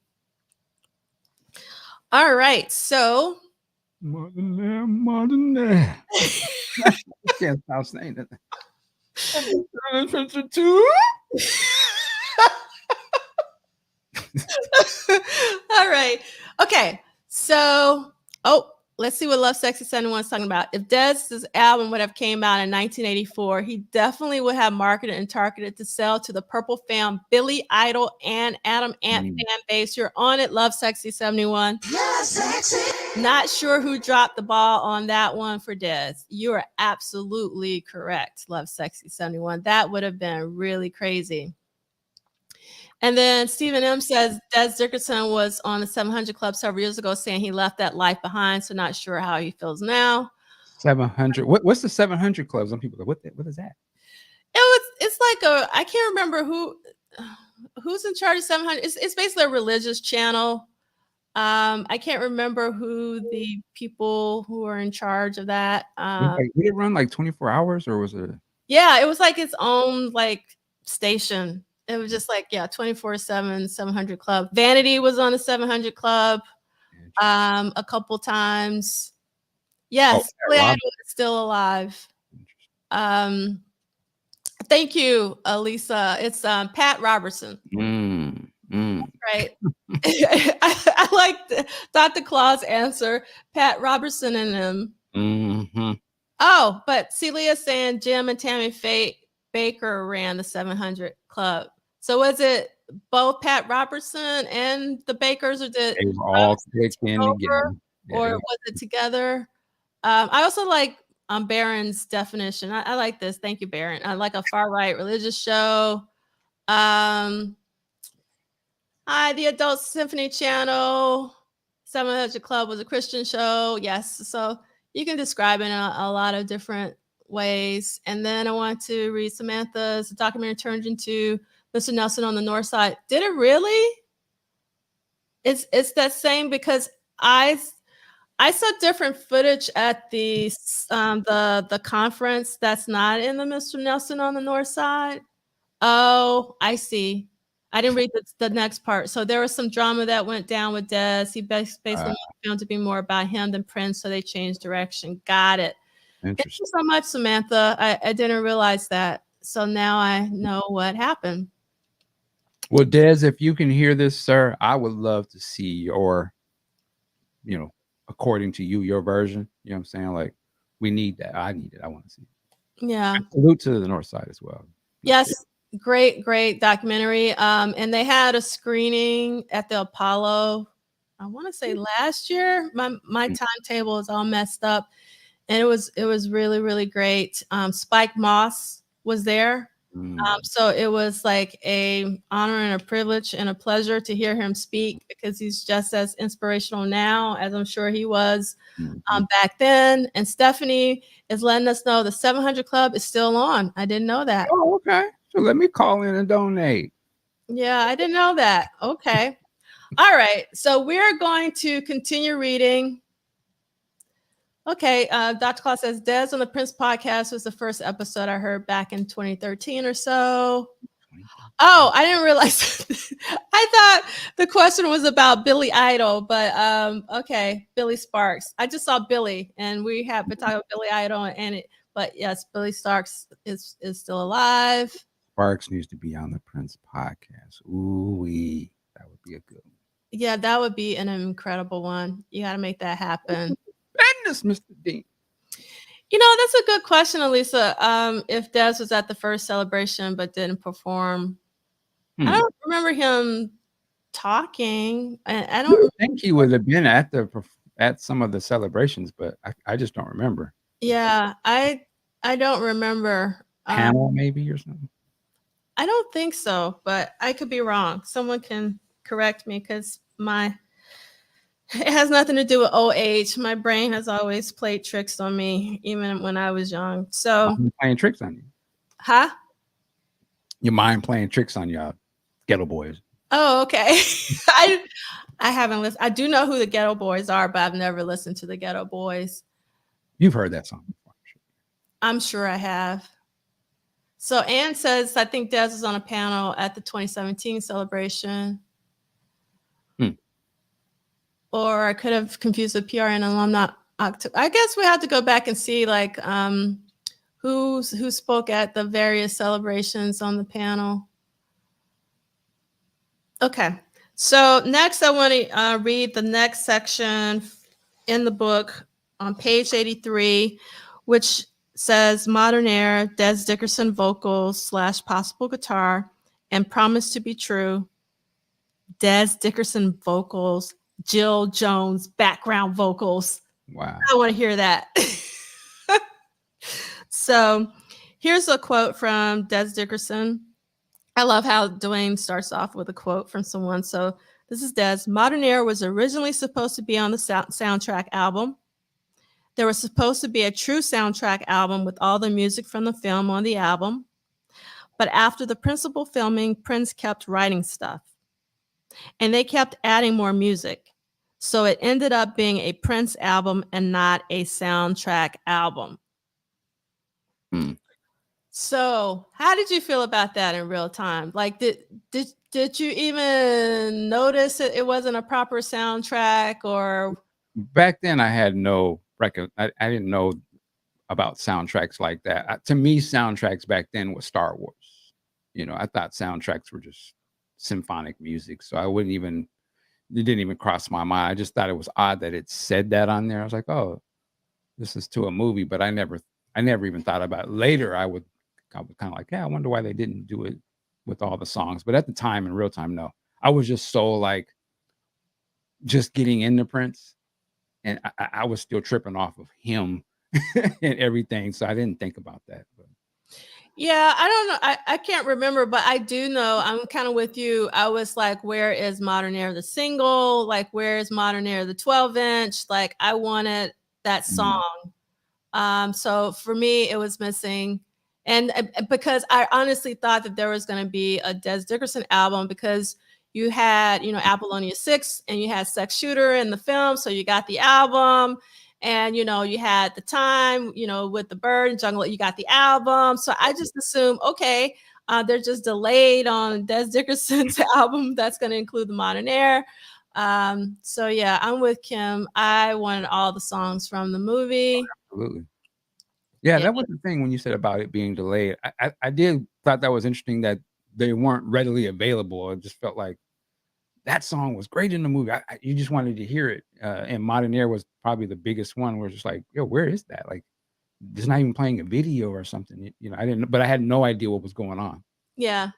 All right, so Modernaire. I can't stop saying that. All right. Okay. So, let's see what Lovesexy 71 is talking about. If Dez's album would have came out in 1984, he definitely would have marketed and targeted to sell to the Purple Fam, Billy Idol, and Adam Ant fan base. You're on it, Lovesexy 71. Yeah, sexy. Not sure who dropped the ball on that one for Dez. You are absolutely correct, Lovesexy 71. That would have been really crazy. And then Stephen M says Des Dickerson was on the 700 Club several years ago saying he left that life behind, so not sure how he feels now. 700. What's the 700 Club? Some people go, what is that? It's like I can't remember who's in charge of 700. It's basically a religious channel. I can't remember who the people who are in charge of that. Did it run like 24 hours or was it? Yeah, it was like its own like station. It was just like, 24/7 700 Club. Vanity was on the 700 Club a couple times. Yes, Billy Idol is still alive. Thank you, Lisa. It's Pat Robertson. Right. I like Dr. Claw's answer. Pat Robertson and him. Oh, but Celia saying Jim and Tammy Baker ran the 700 Club. So was it both Pat Robertson and the Bakers, or did they were all clicked in together? Or was it together? I also like Barron's definition. I like this. Thank you, Barron. I like a far right religious show. The Adult Symphony Channel, 700 Club was a Christian show. Yes. So you can describe it in a lot of different ways. And then I want to read Samantha's documentary turned into Mr. Nelson on the North Side. Did it really? It's that same, because I saw different footage at the conference that's not in the Mr. Nelson on the North Side. Oh, I see. I didn't read the next part. So there was some drama that went down with Dez. He basically found to be more about him than Prince, so they changed direction. Got it. Thank you so much, Samantha. I didn't realize that. So now I know what happened. Well, Dez, if you can hear this, sir, I would love to see your, according to you, your version. You know what I'm saying? Like, we need that. I need it. I want to see it. Yeah. Salute to the North Side as well. Yes. Great documentary. And they had a screening at the Apollo, I want to say last year. My timetable is all messed up. And it was really, really great. Spike Moss was there. So it was like a honor and a privilege and a pleasure to hear him speak, because he's just as inspirational now as I'm sure he was back then. And Stephanie is letting us know the 700 Club is still on. I didn't know that. Oh, okay. So let me call in and donate. Yeah, I didn't know that. Okay. All right. So we're going to continue reading. Okay. Dr. Claus says, Dez on the Prince podcast was the first episode I heard back in 2013 or so. Oh, I didn't realize. I thought the question was about Billy Idol, but okay. Billy Sparks. I just saw Billy, and we have been talking about Billy Idol but yes, Billy Sparks is still alive. Sparks needs to be on the Prince podcast. Ooh-wee. That would be a good one. Yeah, that would be an incredible one. You got to make that happen. Goodness, Mr. Dean. That's a good question, Elisa. If Dez was at the first celebration but didn't perform, I don't remember him talking. I don't think he would have been at some of the celebrations, but I just don't remember. Yeah, I don't remember. Panel maybe or something. I don't think so, but I could be wrong. Someone can correct me, because it has nothing to do with old age. My brain has always played tricks on me, even when I was young. So playing tricks on you. Huh? Your mind playing tricks on y'all, Ghetto Boys. Oh, okay. I haven't listened. I do know who the Ghetto Boys are, but I've never listened to the Ghetto Boys. You've heard that song before. I'm sure I have. So Ann says, I think Dez was on a panel at the 2017 celebration. Or I could have confused the PRN alumni. I guess we have to go back and see like who spoke at the various celebrations on the panel. Okay. So next, I want to read the next section in the book on page 83, which says Modernaire, Des Dickerson vocals / possible guitar, and Promise to be True, Des Dickerson vocals, Jill Jones background vocals. Wow. I want to hear that. So here's a quote from Des Dickerson. I love how Duane starts off with a quote from someone. So this is Des. Modernaire was originally supposed to be on the soundtrack album. There was supposed to be a true soundtrack album with all the music from the film on the album. But after the principal filming, Prince kept writing stuff. And they kept adding more music. So it ended up being a Prince album and not a soundtrack album. Hmm. So, how did you feel about that in real time? Like, did you even notice it wasn't a proper soundtrack? Or Back then, I had no record. I didn't know about soundtracks like that. To me, soundtracks back then was Star Wars. You know, I thought soundtracks were just symphonic music, so I wouldn't even. It didn't even cross my mind. I just thought it was odd that it said that on there. I was like, oh, this is to a movie, but I never even thought about it. Later, I was kind of like, yeah, I wonder why they didn't do it with all the songs. But at the time, in real time, no. I was just so like just getting into Prince, and I was still tripping off of him and everything. So I didn't think about that. But. Yeah, I don't know. I can't remember, but I do know I'm kind of with you. I was like, where is Modernaire the single? Like, where is Modernaire the 12-inch? Like, I wanted that song. So for me, it was missing. And because I honestly thought that there was going to be a Des Dickerson album, because you had, Apollonia 6 and you had Sex Shooter in the film. So you got the album. And, you had the time, with the bird and jungle, you got the album. So I just assumed, okay, they're just delayed on Des Dickerson's album. That's going to include the Modernaire. So yeah, I'm with Kim. I wanted all the songs from the movie. Absolutely. Yeah, that was the thing when you said about it being delayed. I did thought that was interesting that they weren't readily available. It just felt like that song was great in the movie. You just wanted to hear it. And Modernaire was probably the biggest one where it's just like, yo, where is that? Like, it's not even playing a video or something. I didn't, but I had no idea what was going on. Yeah.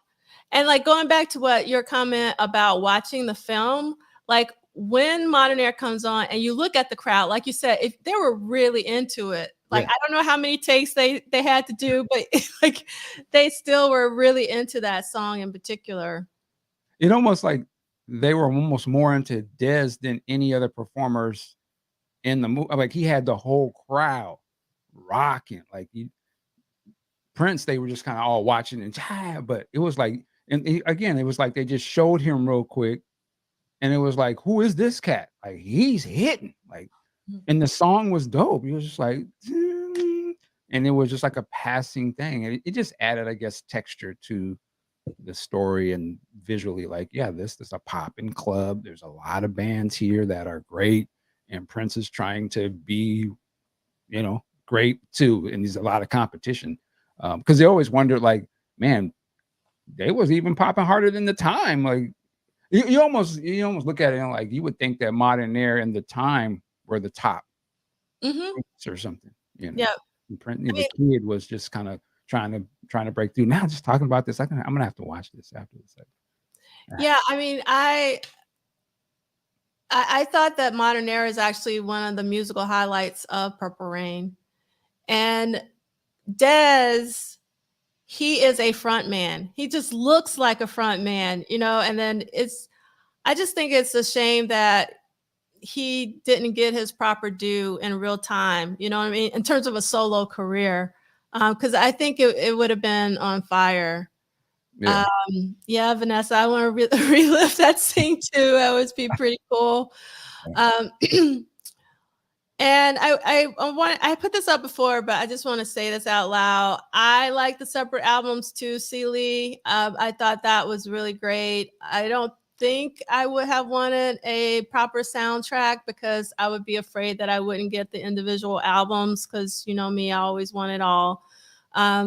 And like going back to what your comment about watching the film, like when Modernaire comes on and you look at the crowd, like you said, if they were really into it, like, I don't know how many takes they had to do, but like they still were really into that song in particular. It almost like they were almost more into Dez than any other performers in the movie. Like he had the whole crowd rocking. Like Prince, they were just kind of all watching and but it was like, and again, it was like they just showed him real quick, and it was like, who is this cat? Like he's hitting, like, and the song was dope. He was just like, and it was just like a passing thing, and it just added, I guess, texture to the story and visually. Like, yeah, this is a popping club. There's a lot of bands here that are great, and Prince is trying to be, great too, and there's a lot of competition. Because they always wondered, like, man, they was even popping harder than the time. Like you almost look at it and like you would think that Modernaire and the time were the top or something. Yeah. The kid was just kind of trying to break through. Now just talking about this, I'm gonna have to watch this after this. Yeah, I mean, I thought that Modernaire is actually one of the musical highlights of Purple Rain. And Dez, he is a front man. He just looks like a front man, and then I just think it's a shame that he didn't get his proper due in real time, you know what I mean? In terms of a solo career, because I think it would have been on fire. Yeah. Vanessa, I want to relive that scene too. That would be pretty cool. And I put this up before, but I just want to say this out loud. I like the separate albums too, Celie. I thought that was really great. I don't think I would have wanted a proper soundtrack because I would be afraid that I wouldn't get the individual albums because, me, I always want it all.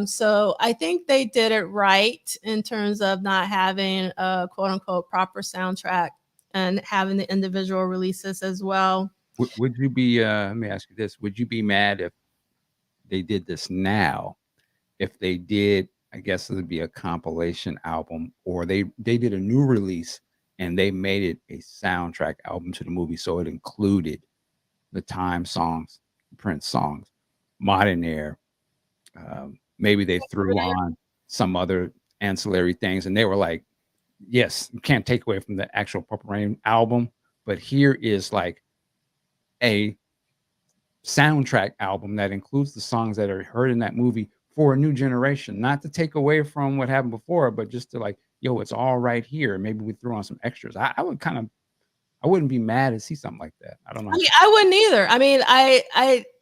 So I think they did it right in terms of not having a quote unquote proper soundtrack and having the individual releases as well. Would you be? Let me ask you this: would you be mad if they did this now? If they did, I guess it would be a compilation album, or they did a new release and they made it a soundtrack album to the movie, so it included the Time songs, Prince songs, Modernaire. Maybe they threw on some other ancillary things, and they were like, "Yes, you can't take away from the actual Purple Rain album, but here is like a soundtrack album that includes the songs that are heard in that movie for a new generation, not to take away from what happened before, but just to like, yo, it's all right here. Maybe we threw on some extras." I would kind of, I wouldn't be mad to see something like that. I don't know. I mean, I wouldn't either. I mean,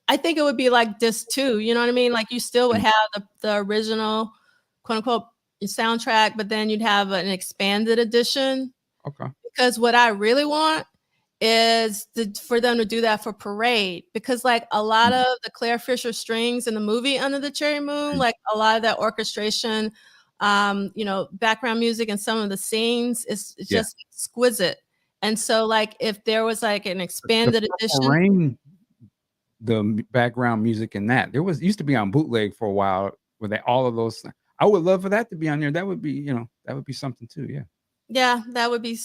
I think it would be like this too. You know what I mean? Like you still would have the original quote unquote soundtrack, but then you'd have an expanded edition. Okay. Because what I really want is for them to do that for Parade, because like a lot of the Claire Fisher strings in the movie Under the Cherry Moon, like a lot of that orchestration, background music and some of the scenes is just exquisite. And so like if there was like an expanded edition. Rain, the background music in that, used to be on bootleg for a while where they all of those. I would love for that to be on there. That would be, that would be something too. Yeah. Yeah, that would be,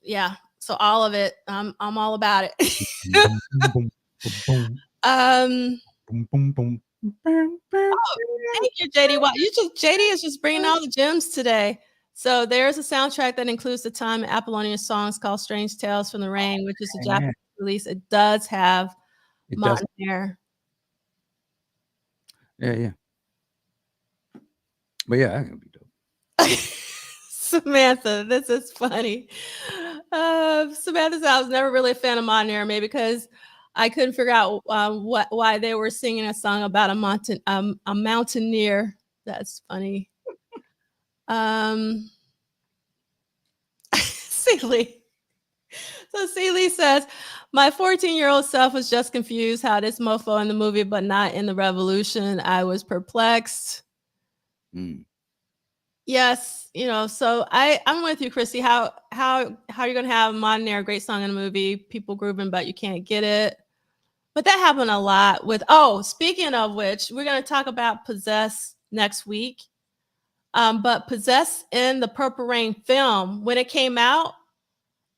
yeah. So all of it, I'm all about it. Thank you, JD. Wow, JD is just bringing all the gems today. So there's a soundtrack that includes the Time and Apollonia songs called "Strange Tales from the Rain," which is a Japanese release. It does have Modernaire. Yeah. But yeah, that's gonna be dope. Samantha, this is funny. Samantha said I was never really a fan of Modernaire, maybe because I couldn't figure out why they were singing a song about a mountaineer. That's funny. Celie. So Celie says, my 14-year-old self was just confused how this mofo in the movie, but not in the revolution. I was perplexed. Yes, so I'm with you, Chrissy. How you're gonna have Modernaire, a great song in the movie, people grooving, but you can't get it. But that happened a lot with. Oh, speaking of which, we're gonna talk about Possess next week. But Possess in the Purple Rain film, when it came out,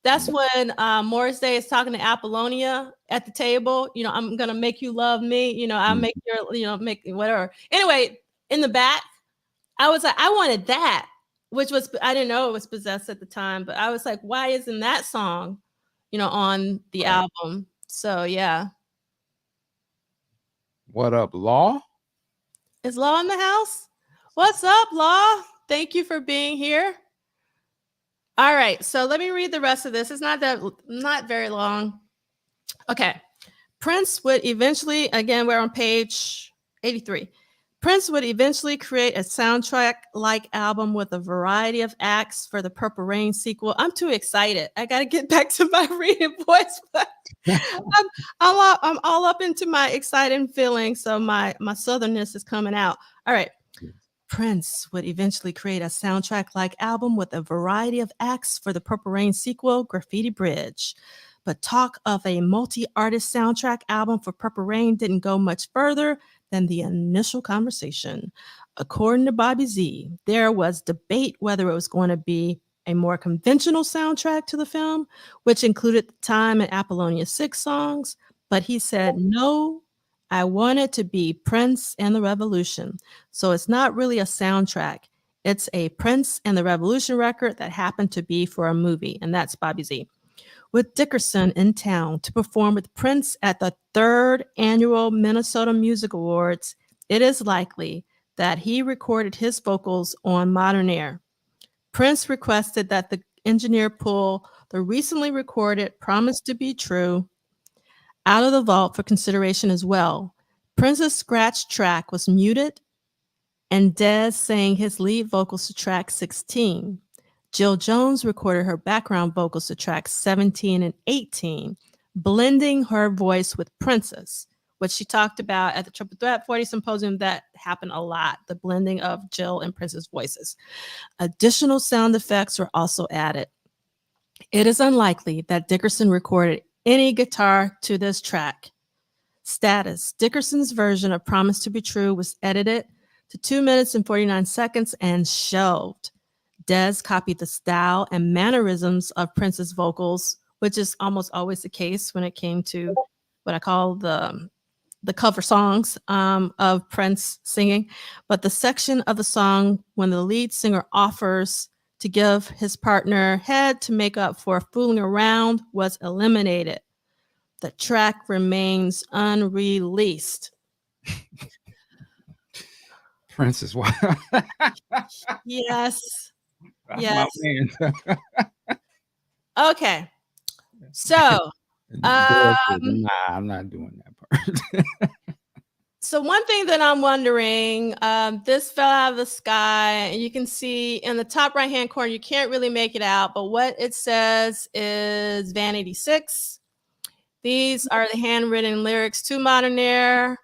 that's when Morris Day is talking to Apollonia at the table. I'm gonna make you love me. I'll make your, make whatever. Anyway, in the back, I was like, I wanted that, which was, I didn't know it was Possessed at the time, but I was like, why isn't that song, on the album? So yeah. What up, Law? Is Law in the house? What's up, Law? Thank you for being here. All right, so let me read the rest of this. It's not very long. Okay. Prince would eventually, again, we're on page 83. Prince would eventually create a soundtrack-like album with a variety of acts for the Purple Rain sequel. I'm too excited. I got to get back to my reading voice, but I'm all up into my exciting feelings, so my southernness is coming out. All right. Prince would eventually create a soundtrack-like album with a variety of acts for the Purple Rain sequel, Graffiti Bridge. But talk of a multi-artist soundtrack album for Purple Rain didn't go much further than the initial conversation. According to Bobby Z, there was debate whether it was going to be a more conventional soundtrack to the film, which included the Time and Apollonia 6 songs, but he said, no, I want it to be Prince and the Revolution. So it's not really a soundtrack. It's a Prince and the Revolution record that happened to be for a movie, and that's Bobby Z. With Dickerson in town to perform with Prince at the 3rd annual Minnesota Music Awards, it is likely that he recorded his vocals on Modernaire. Prince requested that the engineer pull the recently recorded Promise to Be True out of the vault for consideration as well. Prince's scratch track was muted, and Dez sang his lead vocals to track 16. Jill Jones recorded her background vocals to tracks 17 and 18, blending her voice with Prince's. which she talked about at the Triple Threat 40 Symposium. That happened a lot, the blending of Jill and Prince's voices. Additional sound effects were also added. It is unlikely that Dickerson recorded any guitar to this track. Status: Dickerson's version of Promise to Be True was edited to 2 minutes and 49 seconds and shelved. Des copied the style and mannerisms of Prince's vocals, which is almost always the case when it came to what I call the cover songs of Prince singing. But the section of the song when the lead singer offers to give his partner head to make up for fooling around was eliminated. The track remains unreleased. Prince is wild. Yes. That's Yes. my man. Okay. So, Nah, I'm not doing that part. so one thing that I'm wondering, this fell out of the sky, and you can see in the top right-hand corner, you can't really make it out, but what it says is Vanity 6. These are the handwritten lyrics to Modernaire.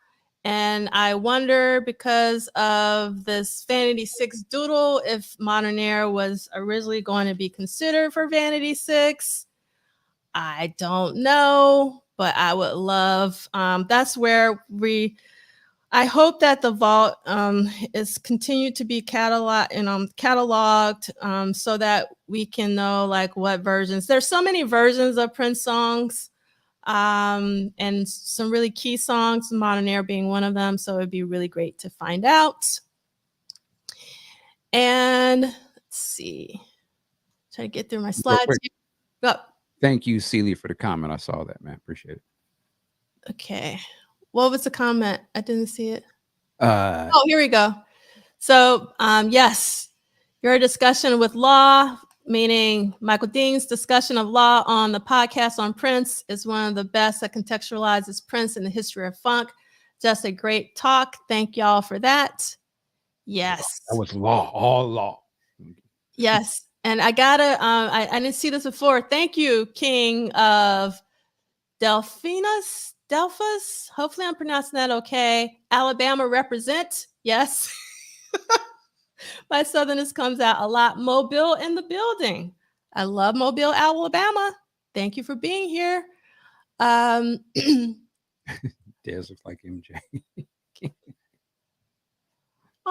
And I wonder, because of this Vanity 6 doodle, if Modernaire was originally going to be considered for Vanity 6. I don't know, but I would love, that's where I hope that the vault is continued to be cataloged so that we can know like what versions. There's so many versions of Prince songs. And some really key songs, Modernaire being one of them. So it'd be really great to find out. And let's see, try to get through my slides. Go. Thank you, Celie, for the comment. I saw that, man. Appreciate it. Okay. What was the comment? I didn't see it. Uh, Oh, here we go. So, yes, your discussion with Law, meaning Michael Dean's discussion of Law on the podcast on Prince, is one of the best that contextualizes Prince in the history of funk. Just a great talk. Thank y'all for that. Yes. That was Law, all Law. Yes. And I gotta, I didn't see this before. Thank you, King of Delphus. Hopefully I'm pronouncing that okay. Alabama represent. Yes. My Southerners comes out a lot. Mobile in the building. I love Mobile, Alabama. Thank you for being here. Des looks like MJ.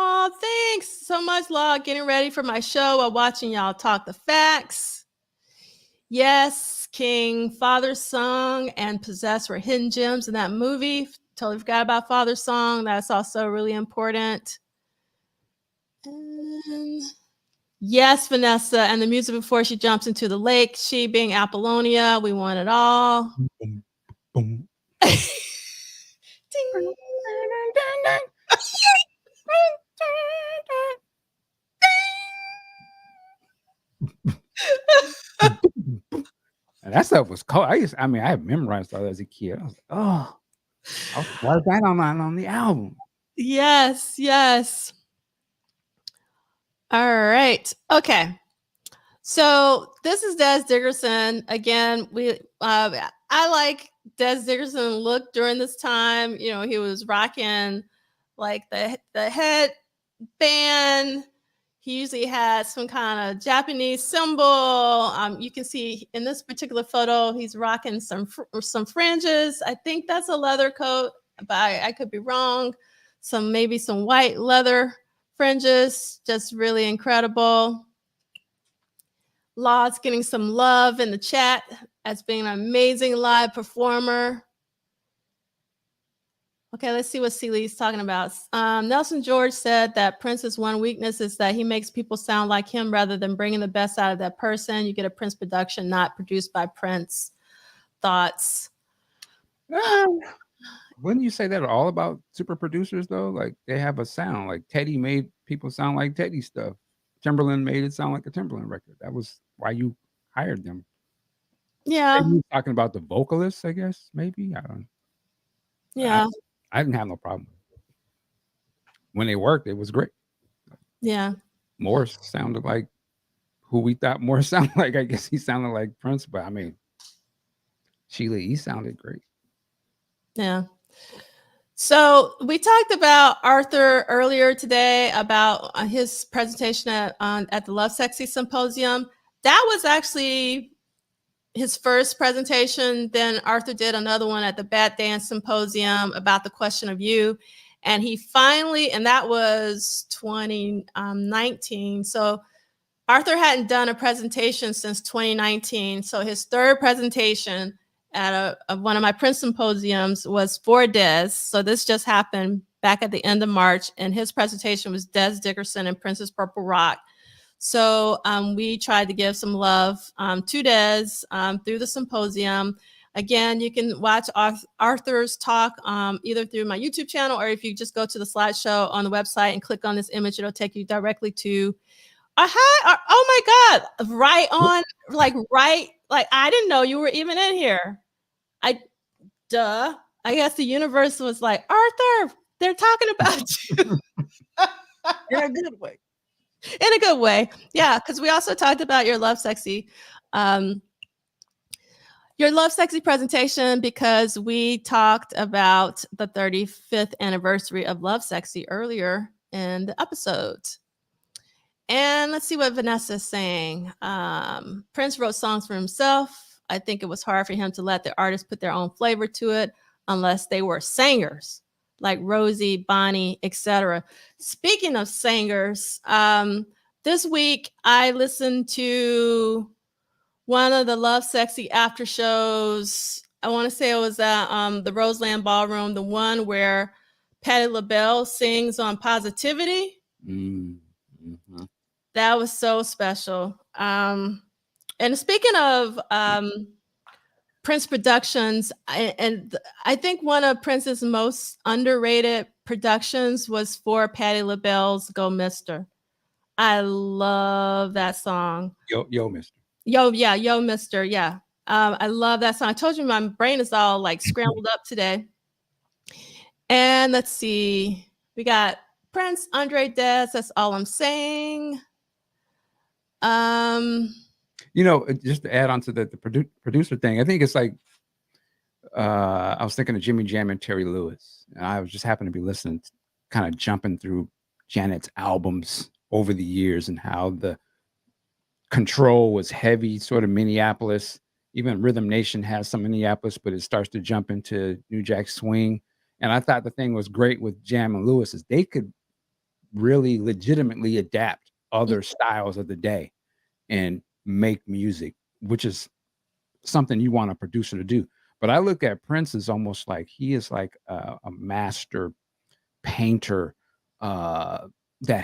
Oh, thanks so much, Law. Getting ready for my show while watching y'all talk the facts. Yes, King, Father's Song, and Possessed were hidden gems in that movie. Totally forgot about Father's Song. That's also really important. And yes, Vanessa, and the music before she jumps into the lake. She being Apollonia, we want it all. Boom, boom. Ding. And that stuff was cool. I have memorized all that as a kid. I was like, oh, why is that on the album? Yes, yes. All right. Okay. So this is Des Dickerson. Again, I like Des Dickerson look during this time. You know, he was rocking like the headband. He usually had some kind of Japanese symbol. You can see in this particular photo, he's rocking some fringes. I think that's a leather coat, but I could be wrong. Maybe some white leather fringes, just really incredible. Law's getting some love in the chat as being an amazing live performer. Okay, let's see what Celie's talking about. Nelson George said that Prince's one weakness is that he makes people sound like him rather than bringing the best out of that person. You get a Prince production not produced by Prince. Thoughts? Wouldn't you say that all about super producers though? Like they have a sound. Like Teddy made people sound like Teddy stuff. Timberland made it sound like a Timberland record. That was why you hired them. Yeah. Maybe talking about the vocalists, I guess. Maybe I don't. Yeah. I didn't have no problem. When they worked, it was great. Yeah. Morris sounded like who we thought Morris sounded like. I guess he sounded like Prince, but I mean, Sheila E. sounded great. Yeah. So we talked about Arthur earlier today about his presentation at the Lovesexy symposium. That was actually his first presentation. Then Arthur did another one at the Bad Dance Symposium about the question of you. And he finally, and that was 2019. So Arthur hadn't done a presentation since 2019. So his third presentation at one of my Prince symposiums was for Des. So this just happened back at the end of March. And his presentation was Des Dickerson and Prince's Purple Rock. So we tried to give some love to Des through the symposium. Again, you can watch Arthur's talk either through my YouTube channel, or if you just go to the slideshow on the website and click on this image, it'll take you directly to, oh my God, right on, like I didn't know you were even in here. I guess the universe was like, Arthur, they're talking about you. In a good way. In a good way. Yeah, because we also talked about your Lovesexy presentation, because we talked about the 35th anniversary of Lovesexy earlier in the episode. And let's see what Vanessa's saying. Prince wrote songs for himself. I think it was hard for him to let the artists put their own flavor to it unless they were singers like Rosie, Bonnie, etc. Speaking of singers, this week I listened to one of the Lovesexy after shows. I want to say it was at the Roseland Ballroom, the one where Patti LaBelle sings on Positivity. Mm-hmm. That was so special. And speaking of Prince Productions, and I think one of Prince's most underrated productions was for Patti LaBelle's Go Mister. I love that song. Yo, Mister. Yo, Mister. Yeah. I love that song. I told you my brain is all like scrambled up today. And let's see. We got Prince, Andre Des. That's all I'm saying. Just to add on to the producer thing, I think it's like I was thinking of Jimmy Jam and Terry Lewis, and I was just happened to be listening, kind of jumping through Janet's albums over the years, and how the control was heavy, sort of Minneapolis. Even Rhythm Nation has some Minneapolis, but it starts to jump into New Jack Swing. And I thought the thing was great with Jam and Lewis is they could really legitimately adapt other styles of the day and make music, which is something you want a producer to do. But I look at Prince as almost like he is like a master painter that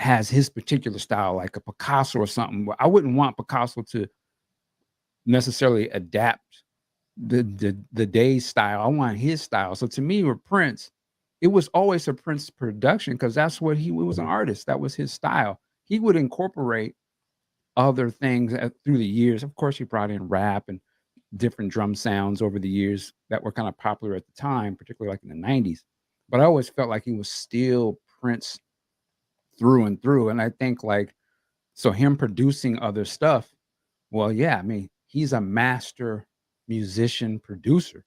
has his particular style, like a Picasso or something. I wouldn't want Picasso to necessarily adapt the day's style. I want his style. So to me, with Prince, it was always a Prince production because that's what he was, an artist. That was his style. He would incorporate other things through the years. Of course, he brought in rap and different drum sounds over the years that were kind of popular at the time, particularly like in the 90s. But I always felt like he was still Prince through and through. And I think so him producing other stuff, well, yeah, I mean, he's a master musician, producer,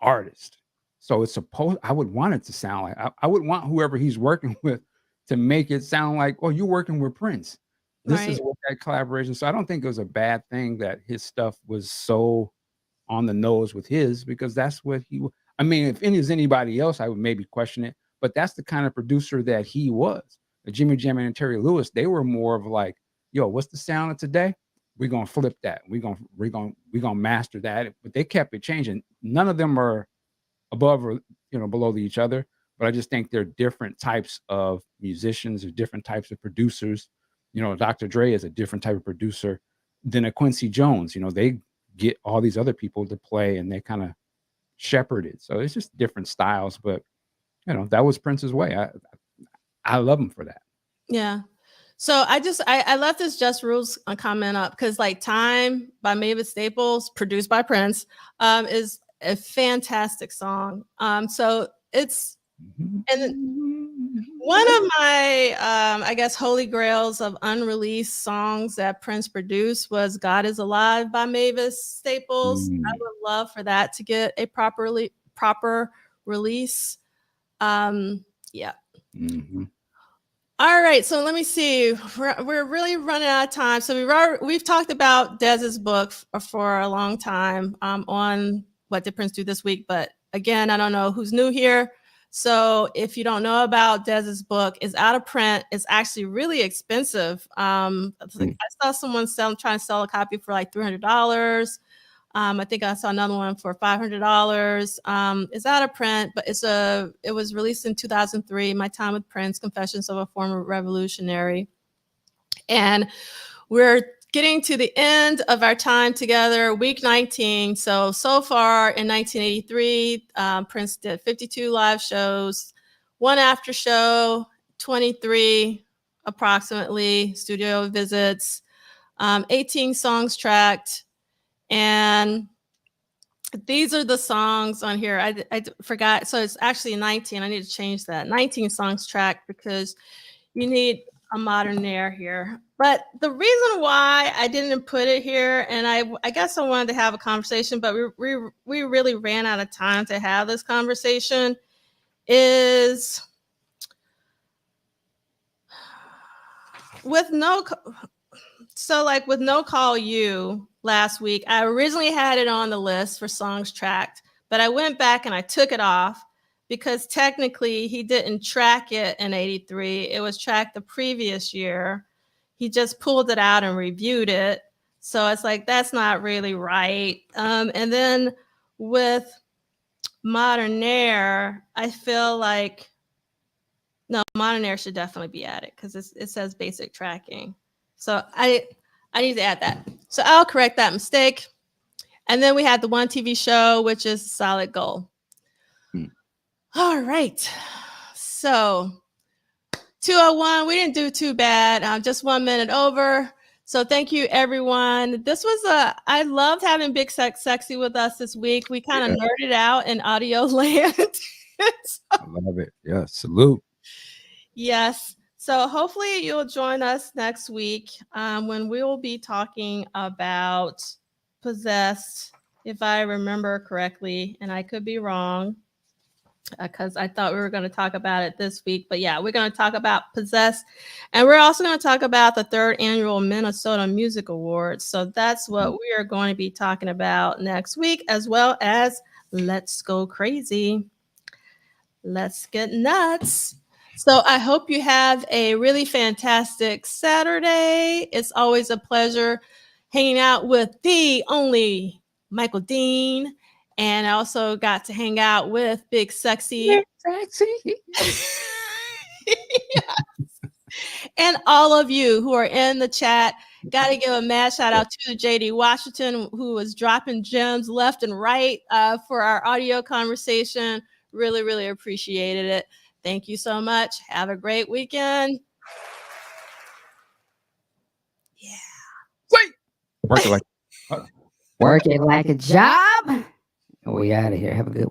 artist. So it's I would want it to sound like, I would want whoever he's working with to make it sound like, oh, you're working with Prince. This is what that collaboration. So I don't think it was a bad thing that his stuff was so on the nose with his, because that's what I mean, if it was anybody else, I would maybe question it, but that's the kind of producer that he was. Jimmy Jam and Terry Lewis, they were more of like, yo, what's the sound of today? We're going to flip that. We're going to master that. But they kept it changing. None of them are above or, below each other. But I just think they're different types of musicians or different types of producers. Dr. Dre is a different type of producer than a Quincy Jones. They get all these other people to play and they kind of shepherd it. So it's just different styles. But, that was Prince's way. I love him for that. Yeah. So I left this Just Rules comment up because Time by Mavis Staples, produced by Prince, is a fantastic song. So it's, and one of my, I guess, holy grails of unreleased songs that Prince produced was God is Alive by Mavis Staples. I would love for that to get a proper release. Yeah. Mm-hmm. All right, so let me see. We're really running out of time. So we've talked about Dez's book for a long time on What Did Prince Do This Week. But again, I don't know who's new here. So if you don't know about Dez's book, it's out of print. It's actually really expensive. I saw someone trying to sell a copy for like $300. I think I saw another one for $500. It's out of print, but it was released in 2003, My Time with Prince, Confessions of a Former Revolutionary. And we're getting to the end of our time together, week 19. So far in 1983, Prince did 52 live shows, 1 after show, 23 approximately studio visits, 18 songs tracked. And these are the songs on here. I forgot. So it's actually 19. I need to change that. 19 songs tracked because you need a Modernaire here. But the reason why I didn't put it here, and I guess I wanted to have a conversation, but we really ran out of time to have this conversation, is with No Call You last week, I originally had it on the list for songs tracked, but I went back and I took it off because technically he didn't track it in 83. It was tracked the previous year. He just pulled it out and reviewed it. So it's like, that's not really right. And then with Modernaire, I feel like, no, Modernaire should definitely be added because it says basic tracking. So I need to add that. So I'll correct that mistake. And then we had the one TV show, which is Solid Gold. All right. So 201, we didn't do too bad. Just 1 minute over. So thank you, everyone. This was I loved having Big Sexy with us this week. We kind of nerded out in audio land. I love it. Yeah, salute. Yes. So hopefully you'll join us next week when we will be talking about Possessed, if I remember correctly, and I could be wrong because I thought we were going to talk about it this week. But yeah, we're going to talk about Possessed, and we're also going to talk about the 3rd annual Minnesota Music Awards. So that's what we are going to be talking about next week, as well as Let's Go Crazy. Let's get nuts. So I hope you have a really fantastic Saturday. It's always a pleasure hanging out with the only Michael Dean. And I also got to hang out with Big Sexy. Yes. And all of you who are in the chat. Got to give a mad shout out to JD Washington, who was dropping gems left and right for our audio conversation. Really, really appreciated it. Thank you so much. Have a great weekend. Yeah. Wait. Work it like a job. We out of here. Have a good one.